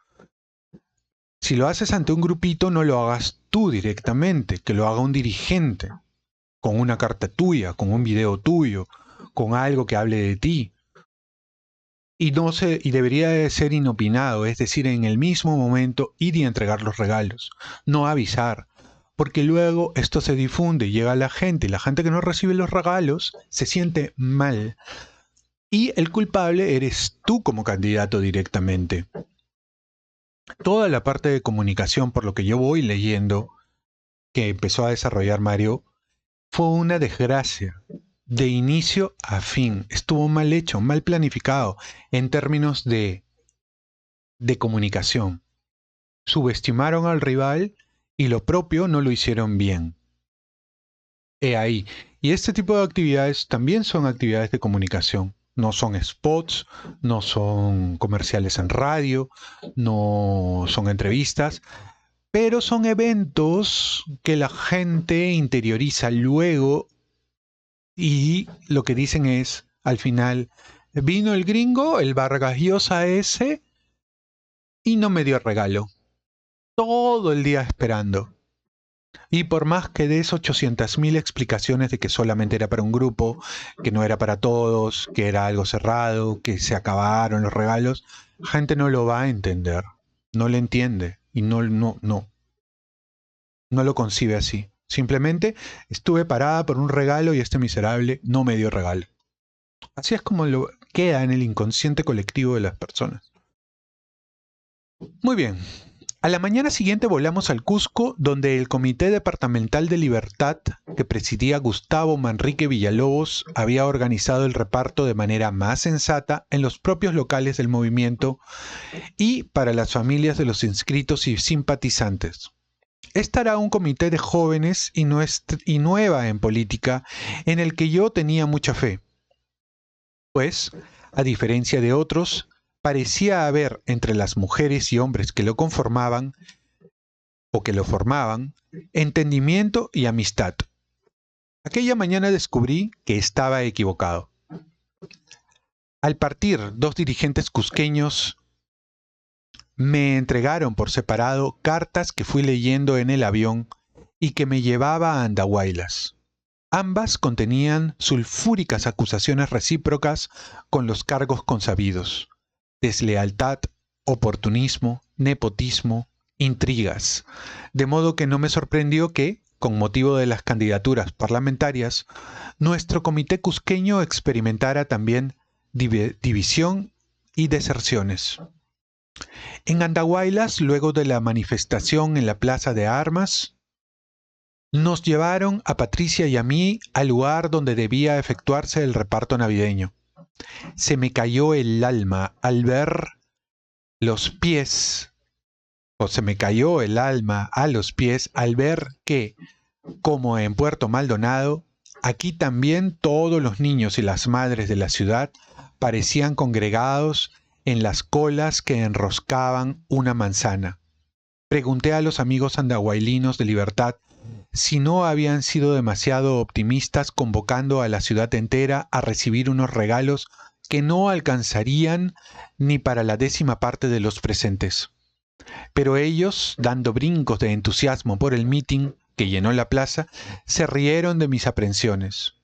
Si lo haces ante un grupito, no lo hagas tú directamente, que lo haga un dirigente, con una carta tuya, con un video tuyo, con algo que hable de ti. Y debería de ser inopinado, es decir, en el mismo momento ir y entregar los regalos, no avisar, porque luego esto se difunde y llega a la gente, y la gente que no recibe los regalos se siente mal. Y el culpable eres tú como candidato directamente. Toda la parte de comunicación, por lo que yo voy leyendo, que empezó a desarrollar Mario, fue una desgracia. De inicio a fin. Estuvo mal hecho, mal planificado en términos de comunicación. Subestimaron al rival y lo propio no lo hicieron bien. He ahí. Y este tipo de actividades también son actividades de comunicación. No son spots, no son comerciales en radio, no son entrevistas, pero son eventos que la gente interioriza luego y lo que dicen es, al final, vino el gringo, el Vargas Llosa ese, y no me dio regalo. Todo el día esperando. Y por más que des 800.000 explicaciones de que solamente era para un grupo, que no era para todos, que era algo cerrado, que se acabaron los regalos, la gente no lo va a entender. No lo entiende. Y no lo concibe así. Simplemente estuve parada por un regalo y este miserable no me dio regalo. Así es como lo queda en el inconsciente colectivo de las personas. Muy bien. A la mañana siguiente volamos al Cusco, donde el Comité Departamental de Libertad, que presidía Gustavo Manrique Villalobos, había organizado el reparto de manera más sensata en los propios locales del movimiento y para las familias de los inscritos y simpatizantes. Este era un comité de jóvenes y nueva en política, en el que yo tenía mucha fe. Pues, a diferencia de otros, parecía haber entre las mujeres y hombres que lo conformaban, o que lo formaban, entendimiento y amistad. Aquella mañana descubrí que estaba equivocado. Al partir, dos dirigentes cusqueños me entregaron por separado cartas que fui leyendo en el avión y que me llevaba a Andahuaylas. Ambas contenían sulfúricas acusaciones recíprocas con los cargos consabidos: deslealtad, oportunismo, nepotismo, intrigas. De modo que no me sorprendió que, con motivo de las candidaturas parlamentarias, nuestro comité cusqueño experimentara también división y deserciones. En Andahuaylas, luego de la manifestación en la Plaza de Armas, nos llevaron a Patricia y a mí al lugar donde debía efectuarse el reparto navideño. Se me cayó el alma al ver los pies, o se me cayó el alma a los pies al ver que, como en Puerto Maldonado, aquí también todos los niños y las madres de la ciudad parecían congregados en las colas que enroscaban una manzana. Pregunté a los amigos andahuaylinos de Libertad si no habían sido demasiado optimistas convocando a la ciudad entera a recibir unos regalos que no alcanzarían ni para la 10ª parte de los presentes. Pero ellos, dando brincos de entusiasmo por el mitin que llenó la plaza, se rieron de mis aprensiones.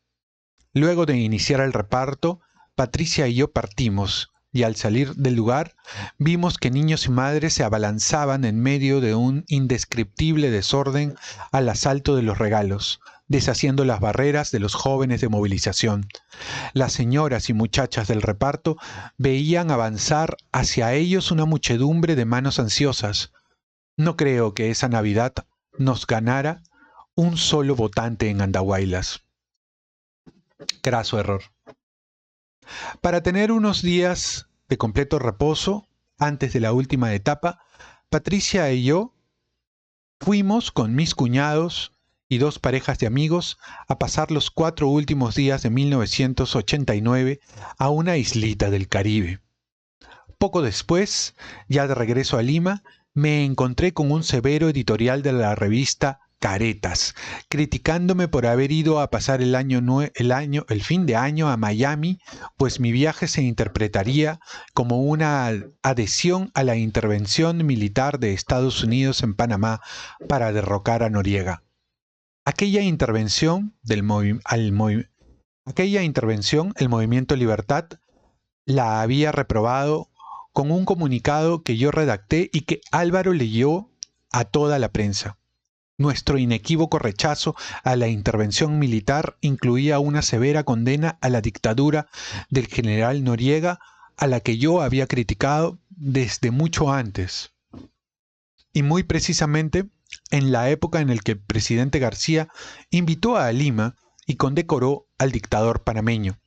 Luego de iniciar el reparto, Patricia y yo partimos, y al salir del lugar, vimos que niños y madres se abalanzaban en medio de un indescriptible desorden al asalto de los regalos, deshaciendo las barreras de los jóvenes de movilización. Las señoras y muchachas del reparto veían avanzar hacia ellos una muchedumbre de manos ansiosas. No creo que esa Navidad nos ganara un solo votante en Andahuaylas. Craso error. Para tener unos días de completo reposo antes de la última etapa, Patricia y yo fuimos con mis cuñados y 2 parejas de amigos a pasar los 4 últimos días de 1989 a una islita del Caribe. Poco después, ya de regreso a Lima, me encontré con un severo editorial de la revista Caretas, criticándome por haber ido a pasar el fin de año a Miami, pues mi viaje se interpretaría como una adhesión a la intervención militar de Estados Unidos en Panamá para derrocar a Noriega. Aquella intervención, el Movimiento Libertad la había reprobado con un comunicado que yo redacté y que Álvaro leyó a toda la prensa. Nuestro inequívoco rechazo a la intervención militar incluía una severa condena a la dictadura del general Noriega, a la que yo había criticado desde mucho antes. Y muy precisamente en la época en la que el presidente García invitó a Lima y condecoró al dictador panameño.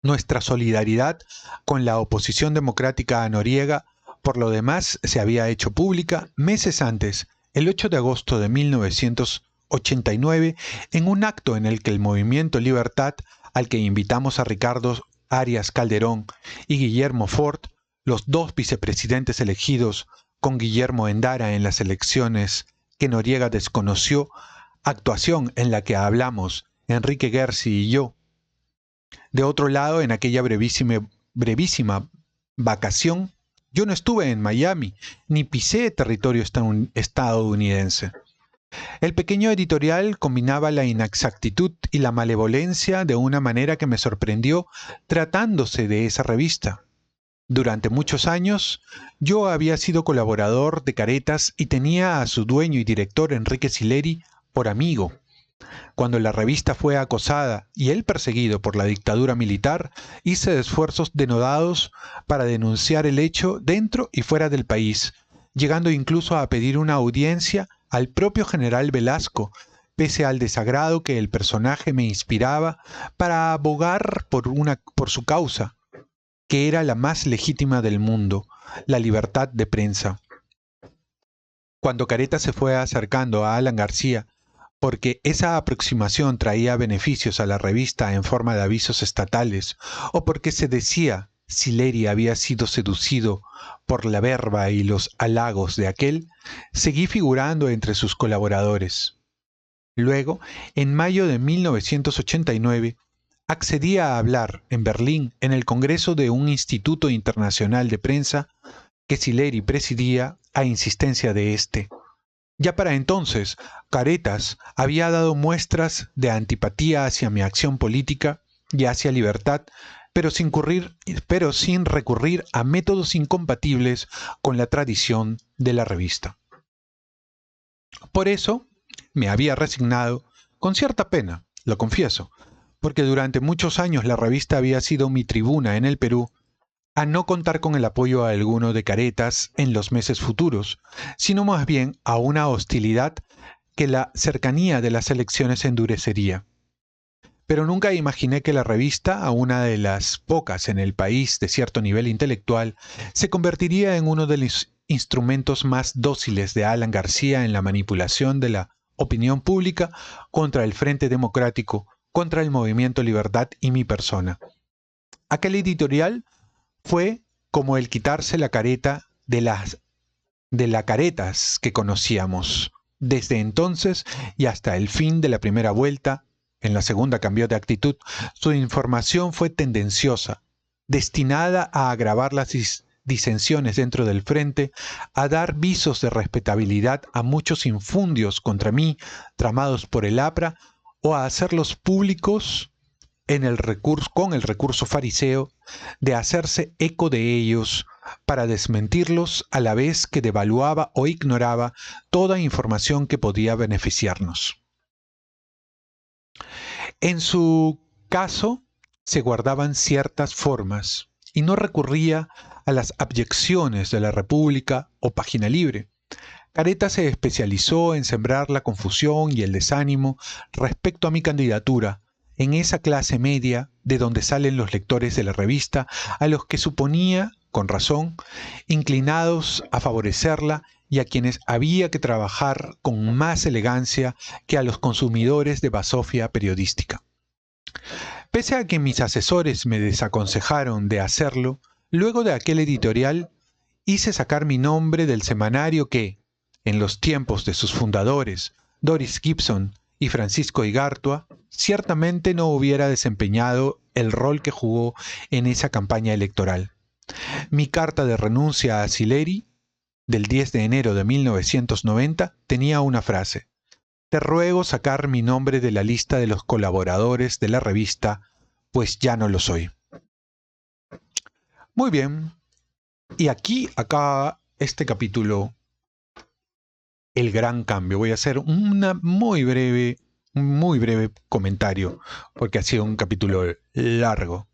Nuestra solidaridad con la oposición democrática a Noriega, por lo demás, se había hecho pública meses antes, el 8 de agosto de 1989, en un acto en el que el Movimiento Libertad, al que invitamos a Ricardo Arias Calderón y Guillermo Ford, los dos vicepresidentes elegidos con Guillermo Endara en las elecciones que Noriega desconoció, actuación en la que hablamos Enrique Gersi y yo. De otro lado, en aquella brevísima vacación, yo no estuve en Miami, ni pisé territorio estadounidense. El pequeño editorial combinaba la inexactitud y la malevolencia de una manera que me sorprendió tratándose de esa revista. Durante muchos años, yo había sido colaborador de Caretas y tenía a su dueño y director, Enrique Sileri, por amigo. Cuando la revista fue acosada y él perseguido por la dictadura militar, hice esfuerzos denodados para denunciar el hecho dentro y fuera del país, llegando incluso a pedir una audiencia al propio general Velasco, pese al desagrado que el personaje me inspiraba, para abogar por su causa, que era la más legítima del mundo, la libertad de prensa. Cuando Caretas se fue acercando a Alan García, porque esa aproximación traía beneficios a la revista en forma de avisos estatales, o porque se decía Sileri había sido seducido por la verba y los halagos de aquel, seguí figurando entre sus colaboradores. Luego, en mayo de 1989, accedí a hablar en Berlín en el Congreso de un Instituto Internacional de Prensa que Sileri presidía a insistencia de este. Ya para entonces, Caretas había dado muestras de antipatía hacia mi acción política y hacia Libertad, pero sin recurrir a métodos incompatibles con la tradición de la revista. Por eso, me había resignado, con cierta pena, lo confieso, porque durante muchos años la revista había sido mi tribuna en el Perú, a no contar con el apoyo alguno de Caretas en los meses futuros, sino más bien a una hostilidad que la cercanía de las elecciones endurecería. Pero nunca imaginé que la revista, a una de las pocas en el país de cierto nivel intelectual, se convertiría en uno de los instrumentos más dóciles de Alan García en la manipulación de la opinión pública contra el Frente Democrático, contra el Movimiento Libertad y mi persona. Aquel editorial fue como el quitarse la careta de la Caretas que conocíamos. Desde entonces y hasta el fin de la primera vuelta, en la segunda cambió de actitud, su información fue tendenciosa, destinada a agravar las disensiones dentro del frente, a dar visos de respetabilidad a muchos infundios contra mí tramados por el APRA o a hacerlos públicos con el recurso fariseo de hacerse eco de ellos para desmentirlos a la vez que devaluaba o ignoraba toda información que podía beneficiarnos. En su caso, se guardaban ciertas formas y no recurría a las abyecciones de la República o Página Libre. Caretas se especializó en sembrar la confusión y el desánimo respecto a mi candidatura, en esa clase media de donde salen los lectores de la revista, a los que suponía, con razón, inclinados a favorecerla y a quienes había que trabajar con más elegancia que a los consumidores de basofia periodística. Pese a que mis asesores me desaconsejaron de hacerlo, luego de aquel editorial hice sacar mi nombre del semanario que, en los tiempos de sus fundadores, Doris Gibson y Francisco Igartua, ciertamente no hubiera desempeñado el rol que jugó en esa campaña electoral. Mi carta de renuncia a Sileri, del 10 de enero de 1990, tenía una frase: «Te ruego sacar mi nombre de la lista de los colaboradores de la revista, pues ya no lo soy». Muy bien, y aquí acaba este capítulo el gran cambio. Voy a hacer un muy breve comentario, porque ha sido un capítulo largo.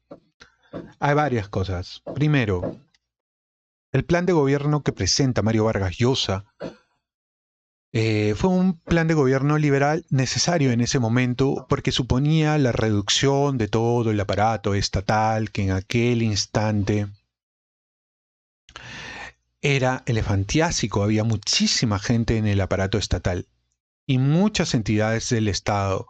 Hay varias cosas. Primero, el plan de gobierno que presenta Mario Vargas Llosa fue un plan de gobierno liberal necesario en ese momento porque suponía la reducción de todo el aparato estatal que en aquel instante era elefantiásico. Había muchísima gente en el aparato estatal y muchas entidades del Estado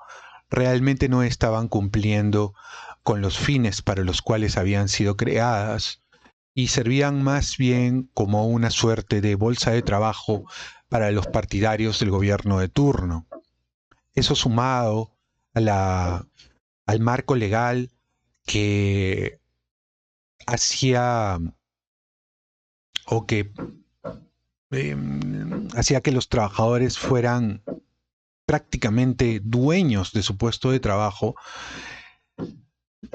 realmente no estaban cumpliendo con los fines para los cuales habían sido creadas y servían más bien como una suerte de bolsa de trabajo para los partidarios del gobierno de turno. Eso sumado a al marco legal que hacía o que hacía que los trabajadores fueran prácticamente dueños de su puesto de trabajo,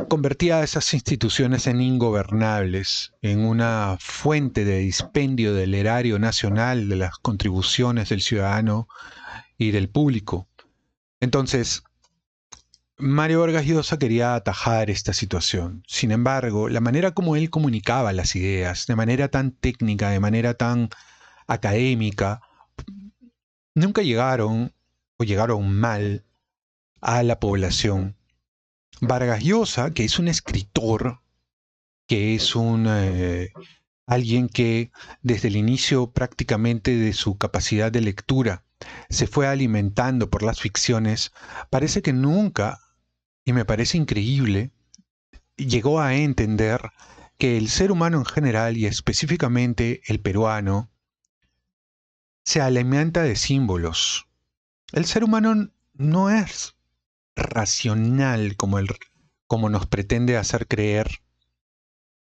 convertía a esas instituciones en ingobernables, en una fuente de dispendio del erario nacional, de las contribuciones del ciudadano y del público. Entonces, Mario Vargas Llosa quería atajar esta situación. Sin embargo, la manera como él comunicaba las ideas, de manera tan técnica, de manera tan académica, nunca llegaron o llegaron mal a la población. Vargas Llosa, que es un escritor, que es alguien que desde el inicio prácticamente de su capacidad de lectura se fue alimentando por las ficciones, parece que nunca, y me parece increíble, llegó a entender que el ser humano en general y específicamente el peruano se alimenta de símbolos. El ser humano no es racional como nos pretende hacer creer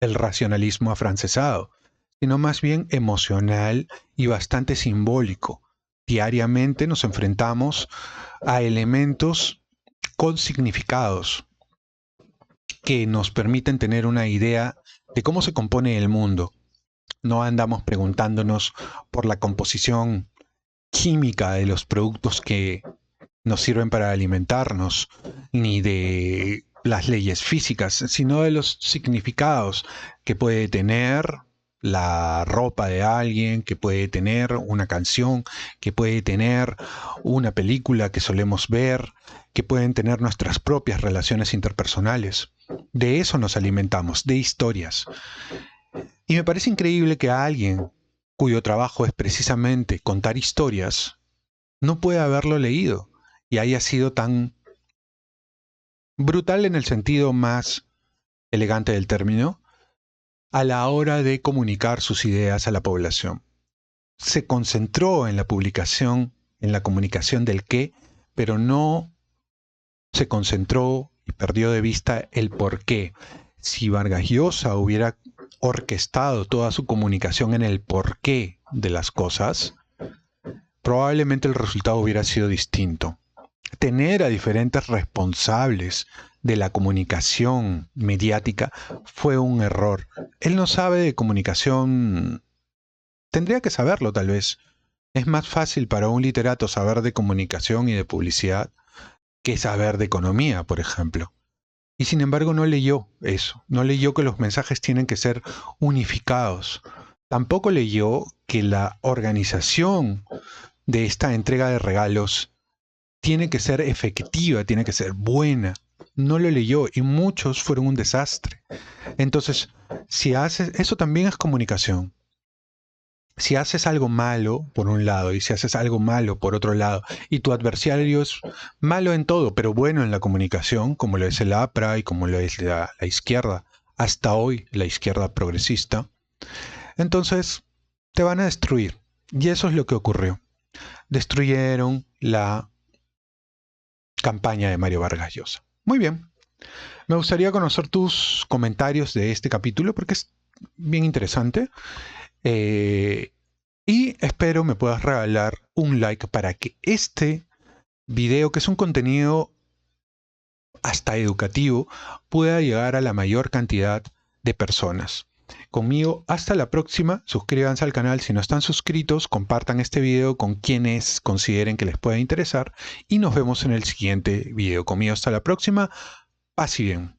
el racionalismo afrancesado, sino más bien emocional y bastante simbólico. Diariamente nos enfrentamos a elementos con significados que nos permiten tener una idea de cómo se compone el mundo. No andamos preguntándonos por la composición química de los productos que nos sirven para alimentarnos, ni de las leyes físicas, sino de los significados que puede tener la ropa de alguien, que puede tener una canción, que puede tener una película que solemos ver, que pueden tener nuestras propias relaciones interpersonales. De eso nos alimentamos, de historias. Y me parece increíble que a alguien cuyo trabajo es precisamente contar historias, no pueda haberlo leído y haya sido tan brutal en el sentido más elegante del término a la hora de comunicar sus ideas a la población. Se concentró en la publicación, en la comunicación del qué, pero no se concentró y perdió de vista el por qué. Si Vargas Llosa hubiera orquestado toda su comunicación en el porqué de las cosas, probablemente el resultado hubiera sido distinto. Tener a diferentes responsables de la comunicación mediática fue un error. Él no sabe de comunicación, tendría que saberlo tal vez. Es más fácil para un literato saber de comunicación y de publicidad que saber de economía, por ejemplo. Y sin embargo no leyó eso, no leyó que los mensajes tienen que ser unificados. Tampoco leyó que la organización de esta entrega de regalos tiene que ser efectiva, tiene que ser buena. No lo leyó y muchos fueron un desastre. Entonces, si haces, eso también es comunicación. Si haces algo malo por un lado y si haces algo malo por otro lado y tu adversario es malo en todo, pero bueno en la comunicación, como lo es el APRA y como lo es la izquierda, hasta hoy la izquierda progresista, entonces te van a destruir. Y eso es lo que ocurrió. Destruyeron la campaña de Mario Vargas Llosa. Muy bien. Me gustaría conocer tus comentarios de este capítulo porque es bien interesante. Y espero me puedas regalar un like para que este video, que es un contenido hasta educativo, pueda llegar a la mayor cantidad de personas. Conmigo hasta la próxima. Suscríbanse al canal si no están suscritos, compartan este video con quienes consideren que les pueda interesar y nos vemos en el siguiente video. Conmigo hasta la próxima. Paz y bien.